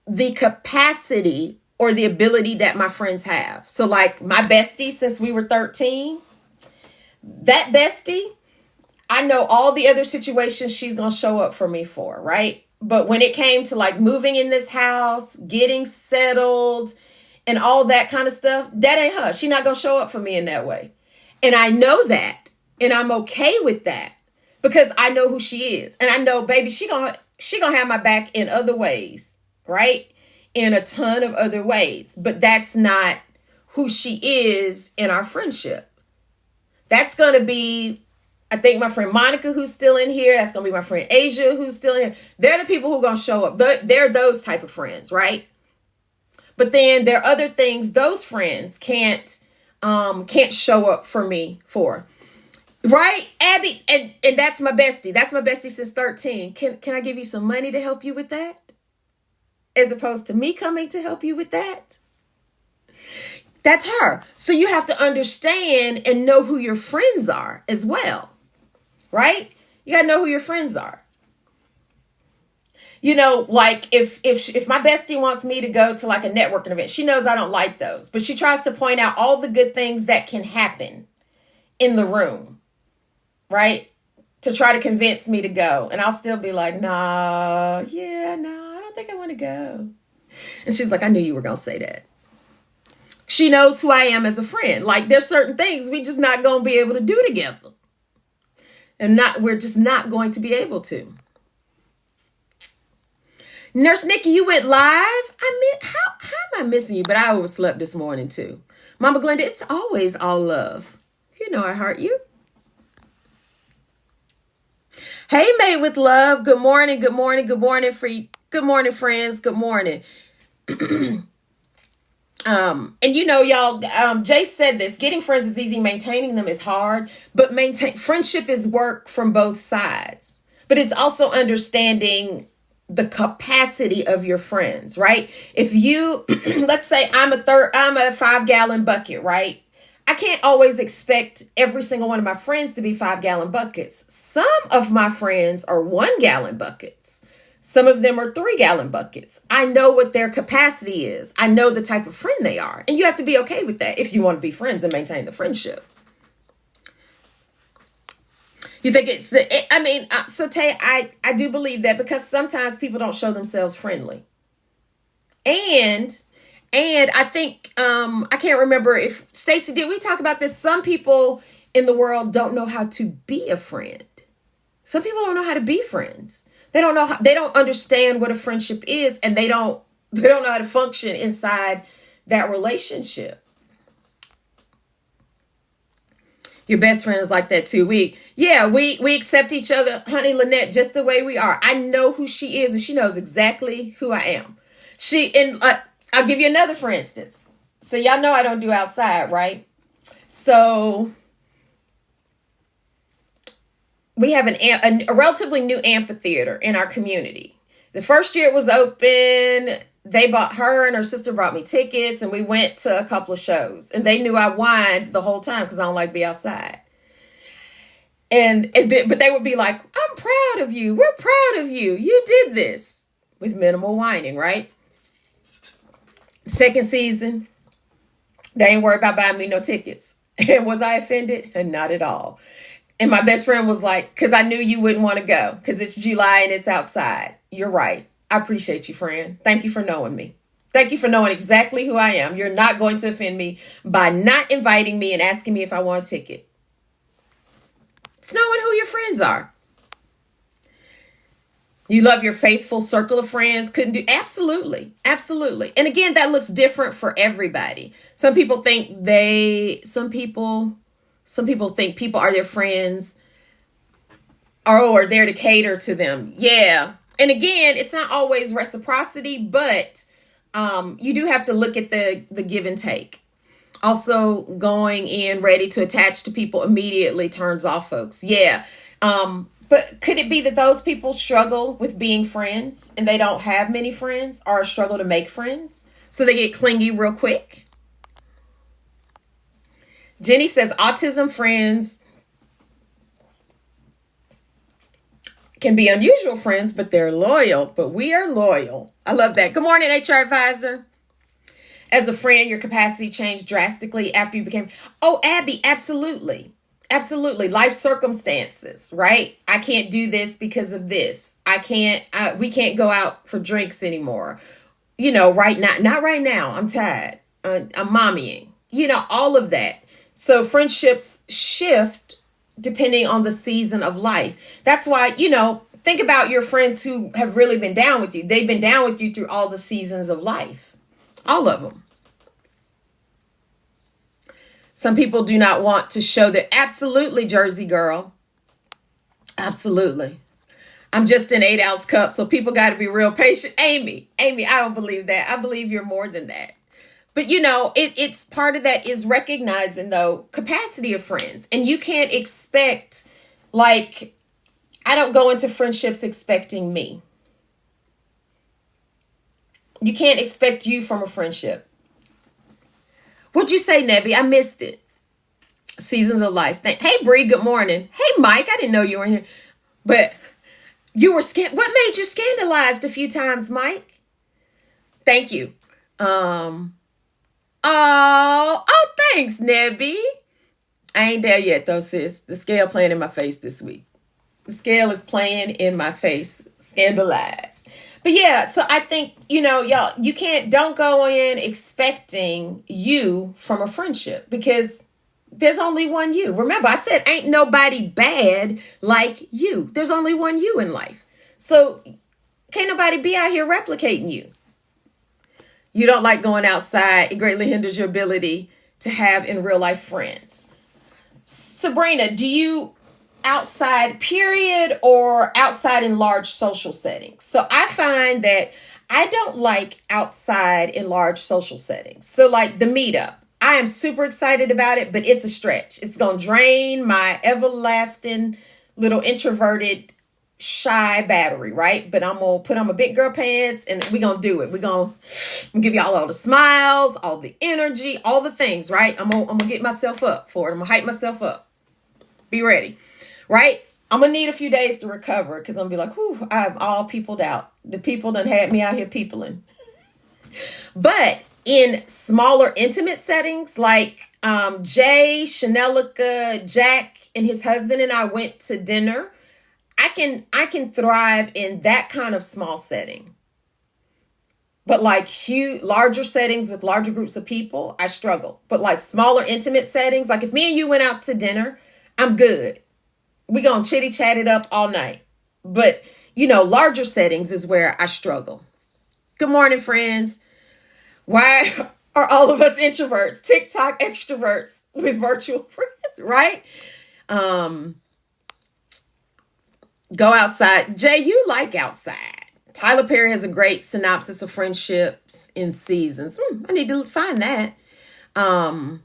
the capacity or the ability that my friends have. So like my bestie since we were 13, that bestie, I know all the other situations she's going to show up for me for, right? But when it came to like moving in this house, getting settled and all that kind of stuff, that ain't her. She's not going to show up for me in that way. And I know that. And I'm okay with that because I know who she is. And I know, baby, she gonna have my back in other ways, right? In a ton of other ways. But that's not who she is in our friendship. That's going to be, I think, my friend Monica, who's still in here. That's going to be my friend Asia, who's still in here. They're the people who are going to show up. They're those type of friends, right? But then there are other things those friends can't show up for me for. Right, Abby, and that's my bestie. That's my bestie since 13. Can I give you some money to help you with that? As opposed to me coming to help you with that? That's her. So you have to understand and know who your friends are as well. Right? You got to know who your friends are. You know, like if my bestie wants me to go to like a networking event, she knows I don't like those, but she tries to point out all the good things that can happen in the room, right? To try to convince me to go. And I'll still be like, nah, I don't think I want to go. And she's like, I knew you were going to say that. She knows who I am as a friend. Like there's certain things we just not going to be able to do together. And we're just not going to be able to. Nurse Nikki, you went live? How am I missing you? But I overslept this morning too. Mama Glenda, it's always all love. You know I heart you. Hey, Made with Love. Good morning. Good morning. Good morning, Good morning, friends. Good morning. And you know, y'all, Jay said this, getting friends is easy, maintaining them is hard, but friendship is work from both sides. But it's also understanding the capacity of your friends, right? If you, let's say I'm a 5-gallon bucket, right? I can't always expect every single one of my friends to be 5-gallon buckets. Some of my friends are 1-gallon buckets. Some of them are 3-gallon buckets. I know what their capacity is. I know the type of friend they are. And you have to be okay with that if you want to be friends and maintain the friendship. You think so Tay, I do believe that because sometimes people don't show themselves friendly. And I think, I can't remember if Stacy, did we talk about this? Some people in the world don't know how to be a friend. Some people don't know how to be friends. They don't understand what a friendship is, and they don't know how to function inside that relationship. Your best friend is like that too. We accept each other, honey Lynette, just the way we are. I know who she is, and she knows exactly who I am. I'll give you another for instance. So y'all know I don't do outside, right? So we have a relatively new amphitheater in our community. The first year it was open, her and her sister brought me tickets, and we went to a couple of shows. And they knew I whined the whole time because I don't like to be outside. But they would be like, I'm proud of you. We're proud of you. You did this with minimal whining, right? Second season, they ain't worried about buying me no tickets. And was I offended? And not at all. And my best friend was like, because I knew you wouldn't want to go because it's July and it's outside. You're right. I appreciate you, friend. Thank you for knowing me. Thank you for knowing exactly who I am. You're not going to offend me by not inviting me and asking me if I want a ticket. It's knowing who your friends are. You love your faithful circle of friends. Absolutely. Absolutely. And again, that looks different for everybody. Some people think people are their friends or are there to cater to them. Yeah. And again, it's not always reciprocity, but you do have to look at the give and take. Also, going in ready to attach to people immediately turns off folks. Yeah. But could it be that those people struggle with being friends and they don't have many friends or struggle to make friends? So they get clingy real quick? Jenny says autism friends can be unusual friends, but they're loyal. But we are loyal. I love that. Good morning, HR advisor. As a friend, your capacity changed drastically after you became... Oh, Abby, absolutely. Absolutely. Life circumstances, right? I can't do this because of this. We can't go out for drinks anymore. You know, right now, not right now. I'm tired. I'm mommying. You know, all of that. So friendships shift depending on the season of life. That's why, think about your friends who have really been down with you. They've been down with you through all the seasons of life. All of them. Some people do not want to show their, absolutely, Jersey girl. Absolutely. I'm just an 8-ounce cup, so people got to be real patient. Amy, I don't believe that. I believe you're more than that. But it's part of that is recognizing though capacity of friends, and you can't expect, like, I don't go into friendships expecting me. You can't expect you from a friendship. What'd you say, Nebby? I missed it. Seasons of life. Hey, Bree, good morning. Hey, Mike, I didn't know you were in here. But you were what made you scandalized a few times, Mike? Thank you. Oh, thanks, Nebby. I ain't there yet, though, sis. The scale playing in my face this week. The scale is playing in my face. Scandalized. But yeah, so I think, y'all, don't go in expecting you from a friendship because there's only one you. Remember, I said ain't nobody bad like you. There's only one you in life. So can't nobody be out here replicating you. You don't like going outside. It greatly hinders your ability to have in real life friends. Sabrina, do you outside period or outside in large social settings? So I find that I don't like outside in large social settings. So like the meetup, I am super excited about it, but it's a stretch. It's going to drain my everlasting little introverted shy battery, right? But I'm going to put on my big girl pants and we're going to do it. We're going to give y'all all the smiles, all the energy, all the things, right? I'm going to get myself up for it. I'm going to hype myself up. Be ready, right? I'm going to need a few days to recover because I'm going to be like, whew, I've all peopled out. The people done had me out here peopling. But in smaller intimate settings like Jay, Chanelica, Jack, and his husband and I went to dinner, I can thrive in that kind of small setting. But like larger settings with larger groups of people, I struggle. But like smaller intimate settings, like if me and you went out to dinner, I'm good. We're going to chitty chat it up all night. But, larger settings is where I struggle. Good morning, friends. Why are all of us introverts, TikTok extroverts with virtual friends, right? Go outside. Jay, you like outside. Tyler Perry has a great synopsis of friendships in seasons. I need to find that. You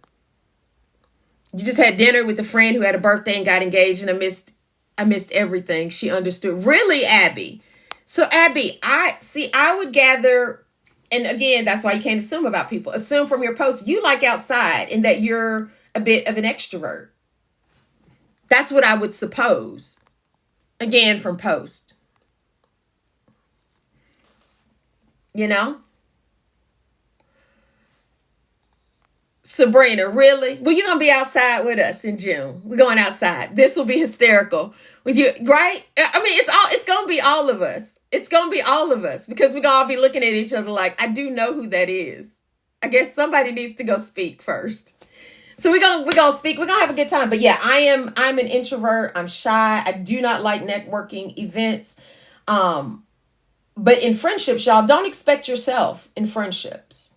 just had dinner with a friend who had a birthday and got engaged, and I missed everything. She understood. Really, Abby? So Abby, I would gather, and again, that's why you can't assume about people. Assume from your post, you like outside and that you're a bit of an extrovert. That's what I would suppose. Again, from post. Sabrina, really? Well, you're going to be outside with us in June. We're going outside. This will be hysterical with you, right? I mean, it's going to be all of us. It's going to be all of us because we're going to all be looking at each other like, I do know who that is. I guess somebody needs to go speak first. So we're going to speak. We're going to have a good time. But yeah, I'm an introvert. I'm shy. I do not like networking events. But in friendships, y'all, don't expect yourself in friendships.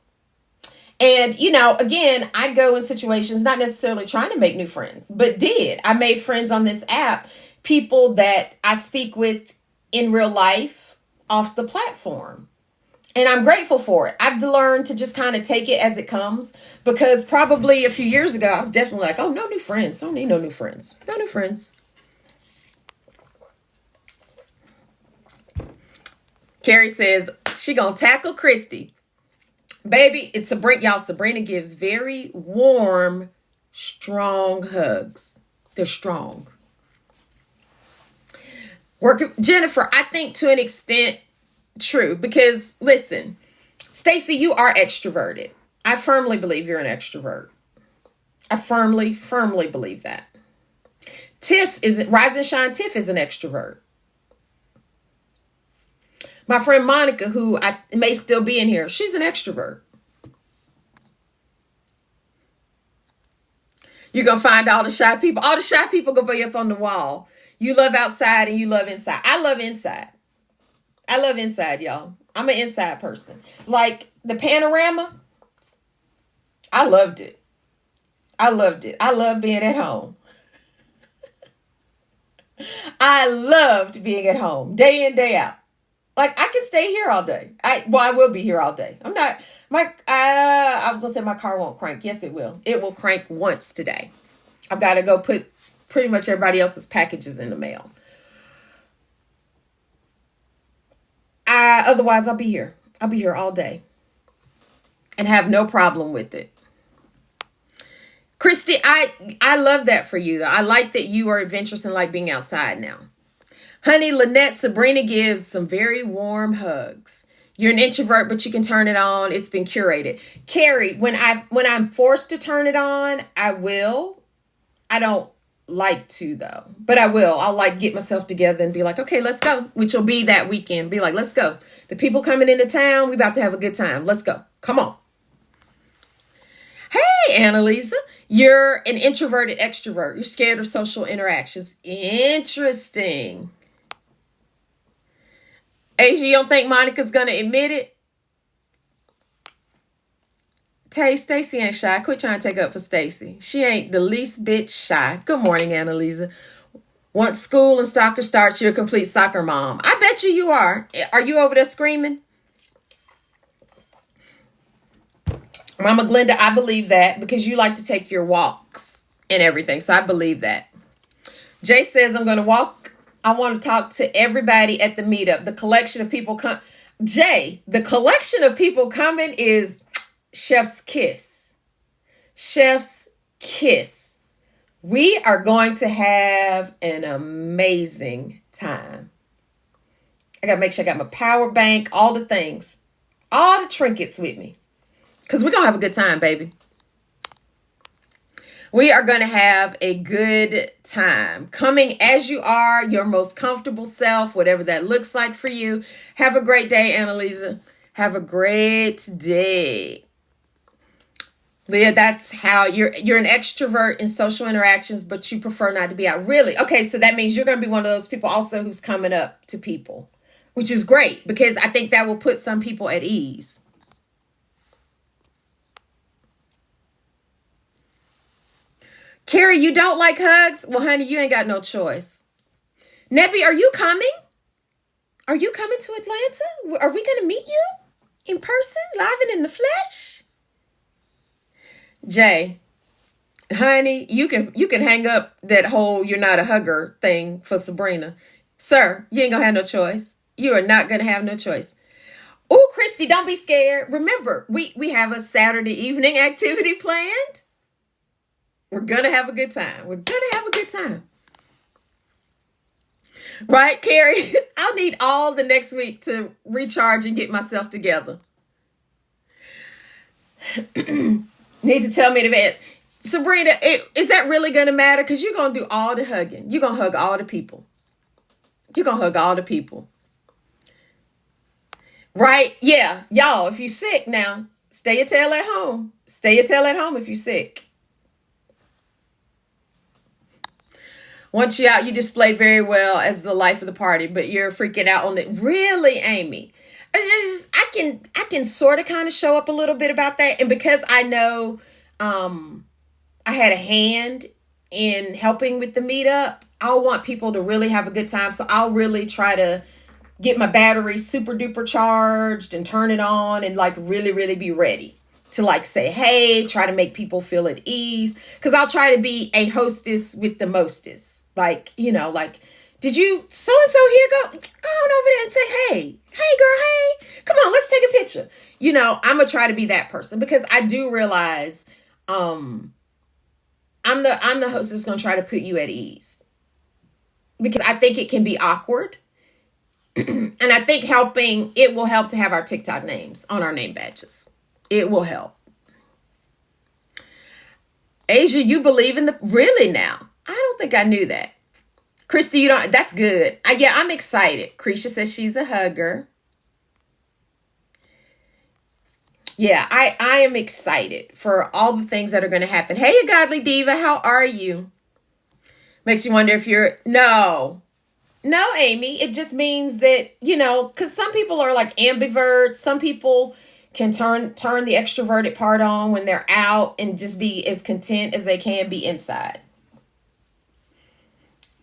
And, again, I go in situations not necessarily trying to make new friends, but I made friends on this app, people that I speak with in real life off the platform. And I'm grateful for it. I've learned to just kind of take it as it comes because probably a few years ago, I was definitely like, oh, no new friends. Don't need no new friends. No new friends. Carrie says she gonna tackle Christy. Baby, it's y'all. Sabrina gives very warm, strong hugs. They're strong. Jennifer, I think to an extent, true. Because listen, Stacy, you are extroverted. I firmly believe you're an extrovert. I firmly believe that. Tiff Rise and Shine. Tiff is an extrovert. My friend Monica, who I may still be in here, she's an extrovert. You're going to find all the shy people. All the shy people going to be up on the wall. You love outside and you love inside. I love inside. I love inside, y'all. I'm an inside person. Like the panorama, I loved it. I loved it. I love being at home. I loved being at home day in, day out. Like I can stay here all day. I will be here all day. I'm not I was gonna say my car won't crank. Yes, it will. It will crank once today. I've got to go put pretty much everybody else's packages in the mail. Otherwise I'll be here. I'll be here all day and have no problem with it. Christy, I love that for you though. I like that you are adventurous and like being outside now. Honey, Lynette, Sabrina gives some very warm hugs. You're an introvert, but you can turn it on. It's been curated. Carrie, when I'm forced to turn it on, I will. I don't like to though, but I will. I'll like get myself together and be like, okay, let's go, which will be that weekend. Be like, let's go. The people coming into town, we about to have a good time. Let's go. Come on. Hey, Annalisa, you're an introverted extrovert. You're scared of social interactions. Interesting. Asia, you don't think Monica's gonna admit it? Tay, Stacy ain't shy. Quit trying to take up for Stacy. She ain't the least bit shy. Good morning, Annalisa. Once school and soccer starts, you're a complete soccer mom. I bet you are. Are you over there screaming? Mama Glenda, I believe that because you like to take your walks and everything. So I believe that. Jay says, I'm going to walk. I want to talk to everybody at the meetup. The collection of people come. Jay, the collection of people coming is chef's kiss. Chef's kiss. We are going to have an amazing time. I got to make sure I got my power bank, all the things, all the trinkets with me. Because we're going to have a good time, baby. We are going to have a good time. Coming as you are, your most comfortable self, whatever that looks like for you. Have a great day, Annalisa. Have a great day. Leah, that's how you're an extrovert in social interactions, but you prefer not to be out. Really? Okay, so that means you're going to be one of those people also who's coming up to people, which is great because I think that will put some people at ease. Carrie, you don't like hugs? Well, honey, you ain't got no choice. Nebby, are you coming? Are you coming to Atlanta? Are we going to meet you in person, live and in the flesh? Jay, honey, you can hang up that whole you're not a hugger thing for Sabrina. Sir, you ain't going to have no choice. You are not going to have no choice. Oh, Christy, don't be scared. Remember, we have a Saturday evening activity planned. We're going to have a good time. We're going to have a good time. Right, Carrie? I'll need all the next week to recharge and get myself together. Need to tell me in advance. Sabrina, is that really going to matter? Because you're going to do all the hugging. You're going to hug all the people. You're going to hug all the people. Right? Yeah. Y'all, if you're sick now, stay your tail at home. Stay your tail at home if you're sick. Once you're out, you display very well as the life of the party, but you're freaking out on it. Really, Amy? I can sort of kind of show up a little bit about that. And because I know I had a hand in helping with the meetup, I'll want people to really have a good time. So I'll really try to get my battery super duper charged and turn it on and like really, really be ready to like say, hey, try to make people feel at ease. Because I'll try to be a hostess with the mostest. Like, like, did you so-and-so here? Go on over there and say, hey girl, hey, come on, let's take a picture. I'm going to try to be that person because I do realize I'm the host that's going to try to put you at ease. Because I think it can be awkward. And I think it will help to have our TikTok names on our name badges. It will help. Asia, you believe in really now? I don't think I knew that. Christy, you don't, that's good. Yeah, I'm excited. Krisha says she's a hugger. Yeah, I am excited for all the things that are going to happen. Hey, you godly diva, how are you? Makes you wonder if no, Amy. It just means that, because some people are like ambiverts. Some people can turn the extroverted part on when they're out and just be as content as they can be inside.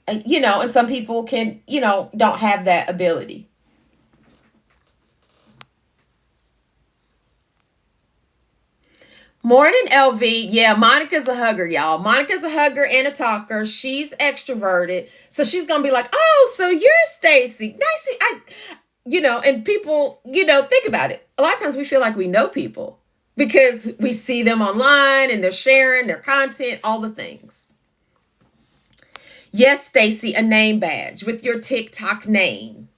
And some people can, don't have that ability. Morning, LV. Yeah, Monica's a hugger, y'all. Monica's a hugger and a talker. She's extroverted. So she's going to be like, oh, so you're Stacy. And people, think about it. A lot of times we feel like we know people because we see them online and they're sharing their content, all the things. Yes, Stacy, a name badge with your TikTok name.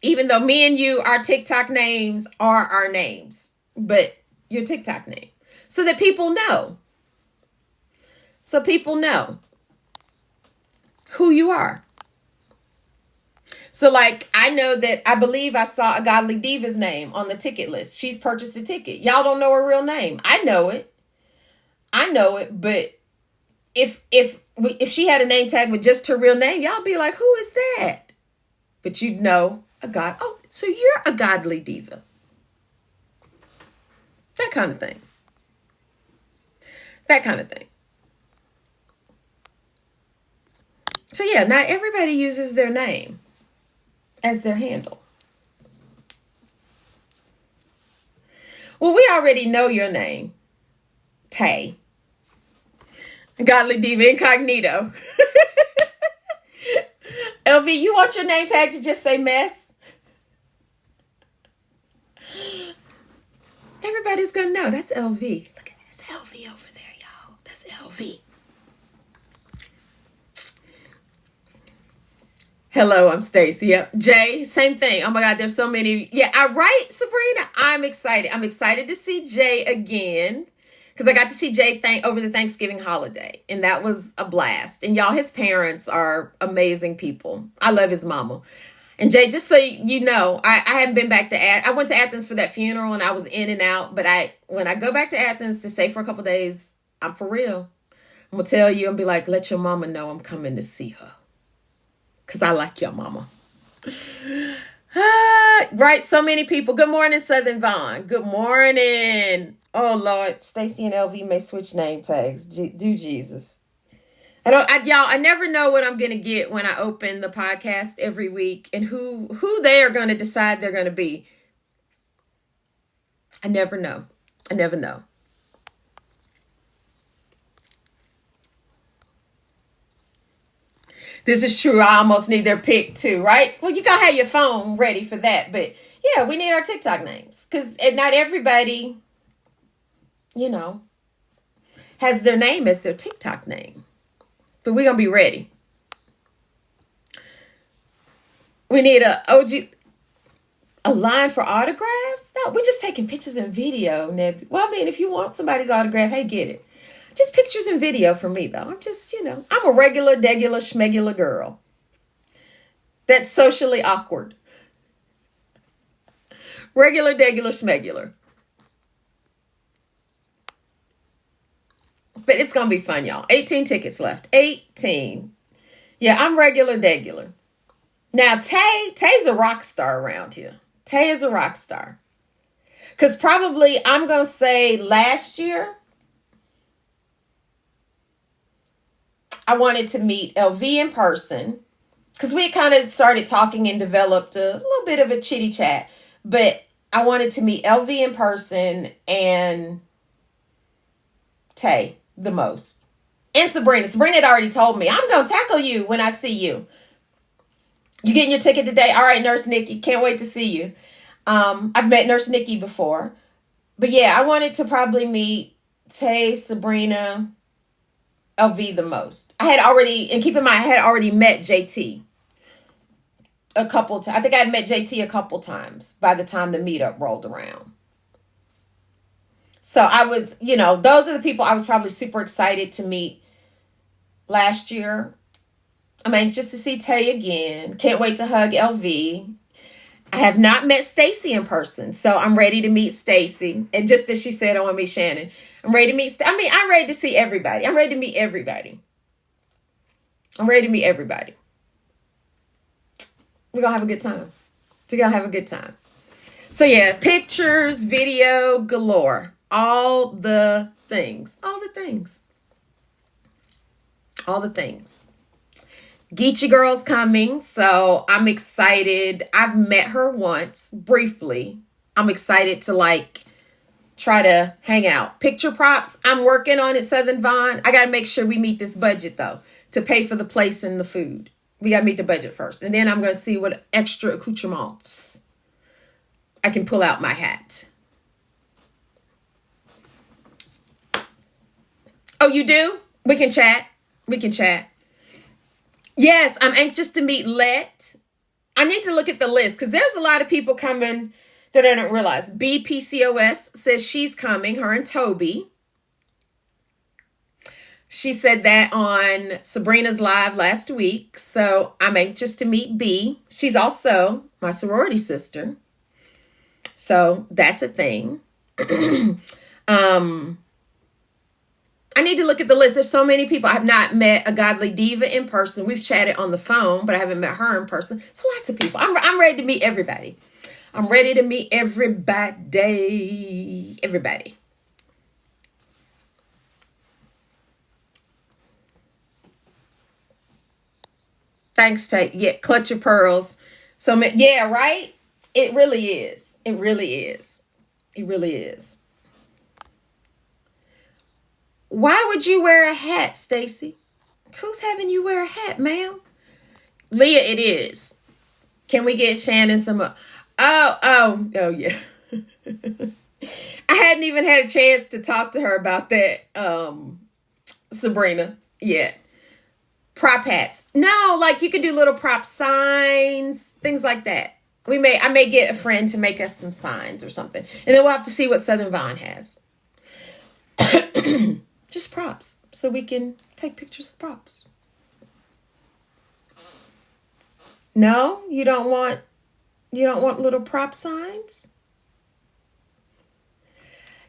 Even though me and you, our TikTok names are our names, but your TikTok name. So that people know. So people know who you are. So like, I know that I believe I saw a Godly Diva's name on the ticket list. She's purchased a ticket. Y'all don't know her real name. I know it, but if she had a name tag with just her real name, y'all be like, who is that? But you'd know so you're a Godly Diva. That kind of thing. That kind of thing. So yeah, not everybody uses their name as their handle. Well, we already know your name. Tay. Godly Diva Incognito. LV, you want your name tag to just say mess? Everybody's going to know. That's LV. Look at that. That's LV over there, y'all. That's LV. Hello, I'm Stacy. Yep. Jay, same thing. Oh my God, there's so many. Yeah, right, Sabrina? I'm excited. I'm excited to see Jay again because I got to see Jay over the Thanksgiving holiday, and that was a blast. And y'all, his parents are amazing people. I love his mama. And Jay, just so you know, I haven't been back to I went to Athens for that funeral, and I was in and out. But when I go back to Athens to stay for a couple of days, I'm for real. I'm going to tell you and be like, let your mama know I'm coming to see her. Because I like your mama. Right, so many people. Good morning, Southern Vaughn. Good morning. Oh, Lord. Stacy and LV may switch name tags. Do Jesus. I never know what I'm going to get when I open the podcast every week and who they are going to decide they're going to be. I never know. I never know. This is true. I almost need their pick too, right? Well, you got to have your phone ready for that. But yeah, we need our TikTok names because not everybody, has their name as their TikTok name. But we're going to be ready. We need a line for autographs. No, we're just taking pictures and video, Neb. Well, I mean, if you want somebody's autograph, hey, get it. Just pictures and video for me, though. I'm just, I'm a regular, degular, schmegular girl. That's socially awkward. Regular, degular, schmegular. But it's going to be fun, y'all. 18 tickets left. 18. Yeah, I'm regular, degular. Now, Tay's a rock star around here. Tay is a rock star. Because probably, I'm going to say last year, I wanted to meet LV in person because we kind of started talking and developed a little bit of a chitty chat. But I wanted to meet LV in person and Tay the most. And Sabrina. Sabrina had already told me, I'm going to tackle you when I see you. You getting your ticket today? All right, Nurse Nikki. Can't wait to see you. I've met Nurse Nikki before. But yeah, I wanted to probably meet Tay, Sabrina, LV the most. I had already met JT a couple times. I think I had met JT a couple times by the time the meetup rolled around. So I was, those are the people I was probably super excited to meet last year. I'm anxious to see Tay again. Can't wait to hug LV. I have not met Stacy in person, so I'm ready to meet Stacy. And just as she said, I want to meet Shannon. I'm ready to meet. I'm ready to see everybody. I'm ready to meet everybody. I'm ready to meet everybody. We're gonna have a good time. We're gonna have a good time. So yeah, pictures, video galore. All the things. All the things. All the things. Geechee Girl's coming, so I'm excited. I've met her once, briefly. I'm excited to try to hang out. Picture props, I'm working on it, Southern Vaughn. I gotta make sure we meet this budget though, to pay for the place and the food. We gotta meet the budget first. And then I'm gonna see what extra accoutrements I can pull out my hat. Oh, you do? We can chat. We can chat. Yes, I'm anxious to meet Let. I need to look at the list because there's a lot of people coming that I don't realize. BPCOS says she's coming, her and Toby. She said that on Sabrina's live last week. So I'm anxious to meet B. She's also my sorority sister. So that's a thing. I need to look at the list. There's so many people. I have not met a godly diva in person. We've chatted on the phone, but I haven't met her in person. So lots of people. I'm ready to meet everybody. I'm ready to meet everybody. Everybody. Thanks, Tate. Yeah, clutch your pearls. So yeah, right? It really is. It really is. It really is. Why would you wear a hat, Stacy? Who's having you wear a hat, ma'am? Leah, it is. Can we get Shannon some? Oh, yeah. I hadn't even had a chance to talk to her about that, Sabrina, yet. Prop hats. No, you can do little prop signs, things like that. I may get a friend to make us some signs or something. And then we'll have to see what Southern Vaughn has. Just props, so we can take pictures of props. No, you don't want little prop signs?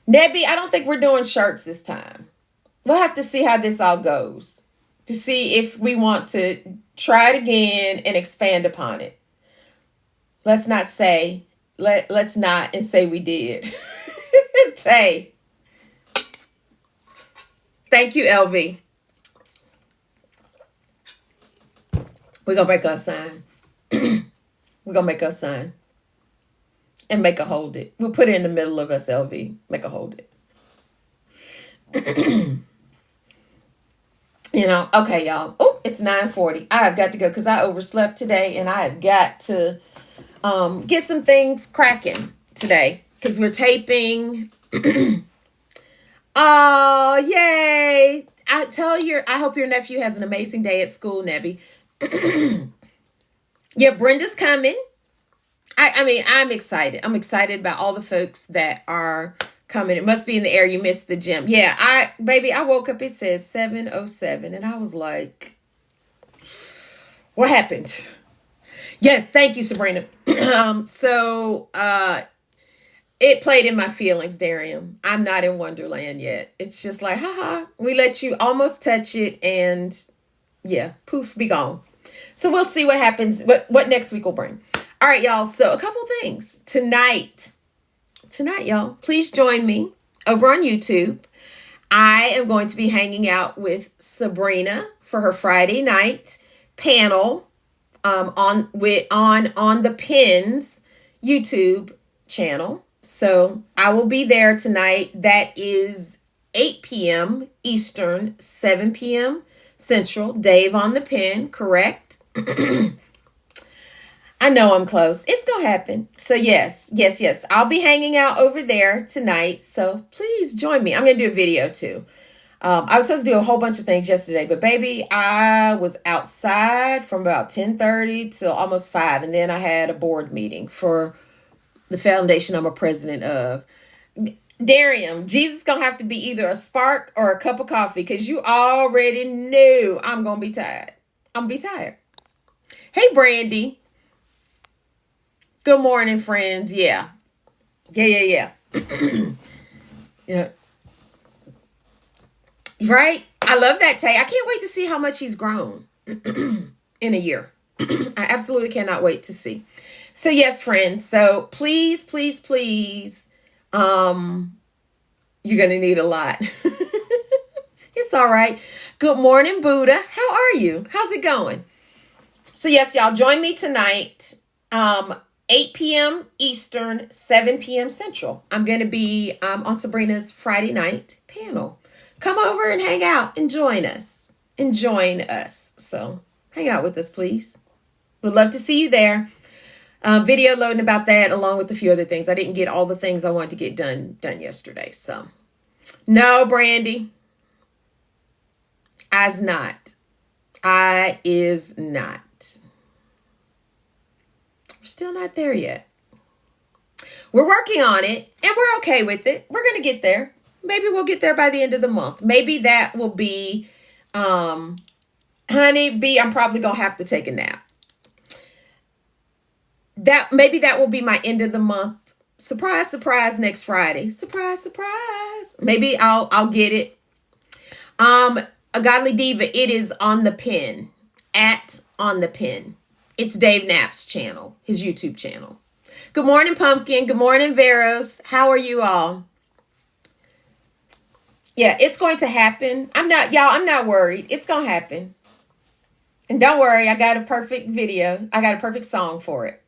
Nebby, I don't think we're doing shirts this time. We'll have to see how this all goes to see if we want to try it again and expand upon it. Let's not say we did. Tay. Thank you, LV. We're going to make us sign. We're going to make us sign. And make her hold it. We'll put it in the middle of us, LV. Make her hold it. Okay, y'all. Oh, it's 9:40. I have got to go because I overslept today. And I have got to get some things cracking today. Because we're taping. Oh, yay. I hope your nephew has an amazing day at school, Nebby. Yeah, Brenda's coming. I'm excited. I'm excited about all the folks that are coming. It must be in the air. You missed the gym. Yeah, I woke up, it says 7:07, and I was like, what happened? Yes, thank you, Sabrina. It played in my feelings, Darian. I'm not in Wonderland yet. It's just like, haha, we let you almost touch it and yeah, poof, be gone. So we'll see what happens, what next week will bring. All right, y'all. So a couple things. Tonight, y'all, please join me over on YouTube. I am going to be hanging out with Sabrina for her Friday night panel on the Pins YouTube channel. So I will be there tonight. That is 8 p.m. Eastern, 7 p.m. Central. Dave on the Pin, correct? I know I'm close. It's going to happen. So yes. I'll be hanging out over there tonight. So please join me. I'm going to do a video too. I was supposed to do a whole bunch of things yesterday, but baby, I was outside from about 10:30 till almost 5. And then I had a board meeting for the foundation I'm a president of. Darian, Jesus gonna have to be either a spark or a cup of coffee because you already knew I'm gonna be tired. I'm gonna be tired. Hey, Brandy. Good morning, friends. Yeah. Yeah. Right? I love that, Tay. I can't wait to see how much he's grown in a year. I absolutely cannot wait to see. So yes, friends. So please, please, please, you're going to need a lot. It's all right. Good morning, Buddha. How are you? How's it going? So yes, y'all join me tonight. 8 p.m. Eastern, 7 p.m. Central. I'm going to be on Sabrina's Friday night panel. Come over and hang out and join us. And join us. So hang out with us, please. Would love to see you there. Video loading about that along with a few other things. I didn't get all the things I wanted to get done yesterday. So no, Brandy. I is not. We're still not there yet. We're working on it and we're okay with it. We're going to get there. Maybe we'll get there by the end of the month. Maybe that will be, honey bee, I'm probably going to have to take a nap. Maybe that will be my end of the month. Surprise, surprise, next Friday. Surprise, surprise. Maybe I'll get it. A Godly Diva, it is on the pin. On the pin. It's Dave Knapp's channel, his YouTube channel. Good morning, Pumpkin. Good morning, Veros. How are you all? Yeah, it's going to happen. I'm not worried. It's going to happen. And don't worry, I got a perfect video. I got a perfect song for it.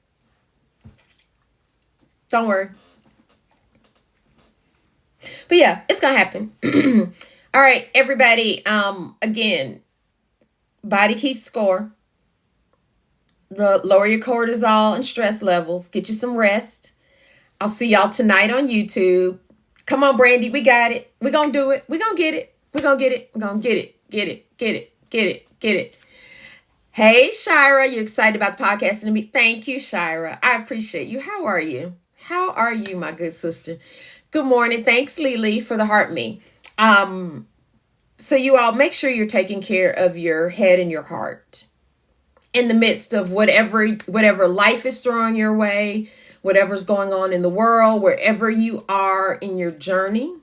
Don't worry. But yeah, it's going to happen. All right, everybody. Again, body keeps score. Lower your cortisol and stress levels. Get you some rest. I'll see y'all tonight on YouTube. Come on, Brandy. We got it. We're going to do it. We're going to get it. We're going to get it. We're going to get it. Get it. Get it. Get it. Get it. Hey, Shira. You excited about the podcast? And me? Thank you, Shira. I appreciate you. How are you? How are you, my good sister? Good morning. Thanks, Lily, for the heart me. So you all make sure you're taking care of your head and your heart in the midst of whatever life is throwing your way, whatever's going on in the world, wherever you are in your journey.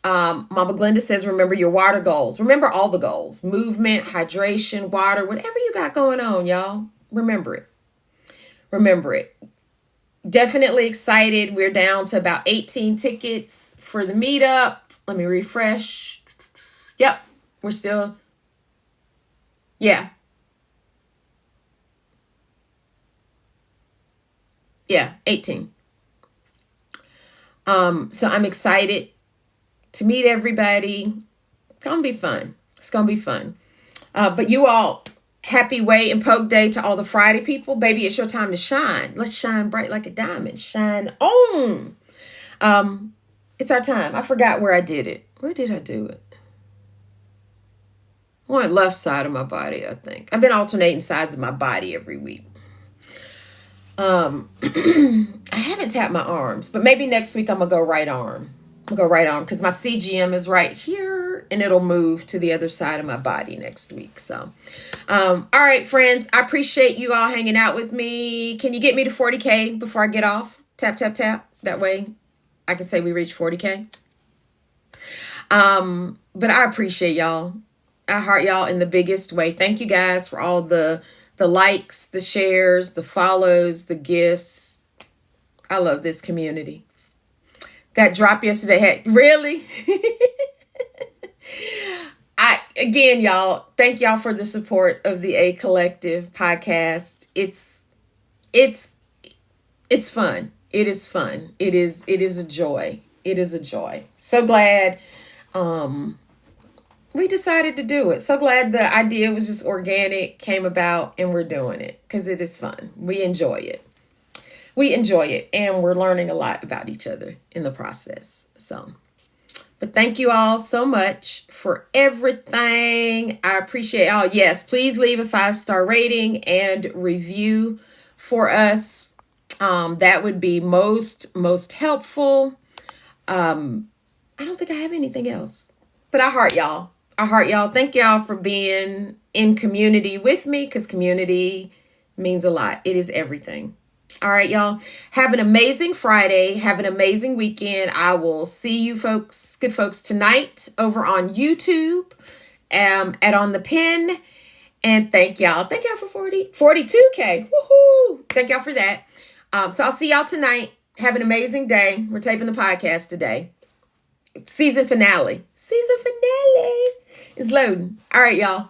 Mama Glenda says, remember your water goals. Remember all the goals, movement, hydration, water, whatever you got going on, y'all. Remember it. Remember it. Definitely excited. We're down to about 18 tickets for the meetup. Let me refresh. Yep. We're still. Yeah. Yeah. 18. So I'm excited to meet everybody. It's going to be fun. It's going to be fun. But you all, happy Way and Poke Day to all the Friday people. Baby, it's your time to shine. Let's shine bright like a diamond. Shine on. It's our time. I forgot where I did it. Where did I do it? I went left side of my body, I think. I've been alternating sides of my body every week. I haven't tapped my arms, but maybe next week I'm going to go right arm. I'll go right arm because my CGM is right here and it'll move to the other side of my body next week. So, all right, friends, I appreciate you all hanging out with me. Can you get me to 40K before I get off? Tap, tap, tap. That way I can say we reached 40K. But I appreciate y'all. I heart y'all in the biggest way. Thank you guys for all the likes, the shares, the follows, the gifts. I love this community. That drop yesterday had really. Again, y'all, thank y'all for the support of the A Collective podcast. It's fun. It is fun. It is a joy. It is a joy. So glad we decided to do it. So glad the idea was just organic, came about, and we're doing it because it is fun. We enjoy it. We enjoy it, and we're learning a lot about each other in the process. So, but thank you all so much for everything. I appreciate y'all. Yes, please leave a 5-star rating and review for us. That would be most helpful. I don't think I have anything else, but I heart y'all. I heart y'all. Thank y'all for being in community with me because community means a lot. It is everything. All right, y'all. Have an amazing Friday. Have an amazing weekend. I will see you folks, good folks, tonight over on YouTube at On the Pin. And thank y'all. Thank y'all for 42K. Woohoo! Woo! Thank y'all for that. So I'll see y'all tonight. Have an amazing day. We're taping the podcast today. Season finale. Season finale is loading. All right, y'all.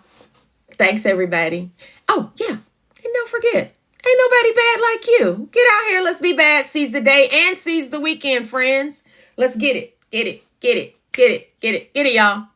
Thanks, everybody. Oh, yeah. And don't forget, ain't nobody bad like you. Get out here. Let's be bad. Seize the day and seize the weekend, friends. Let's get it. Get it. Get it. Get it. Get it. Get it, y'all.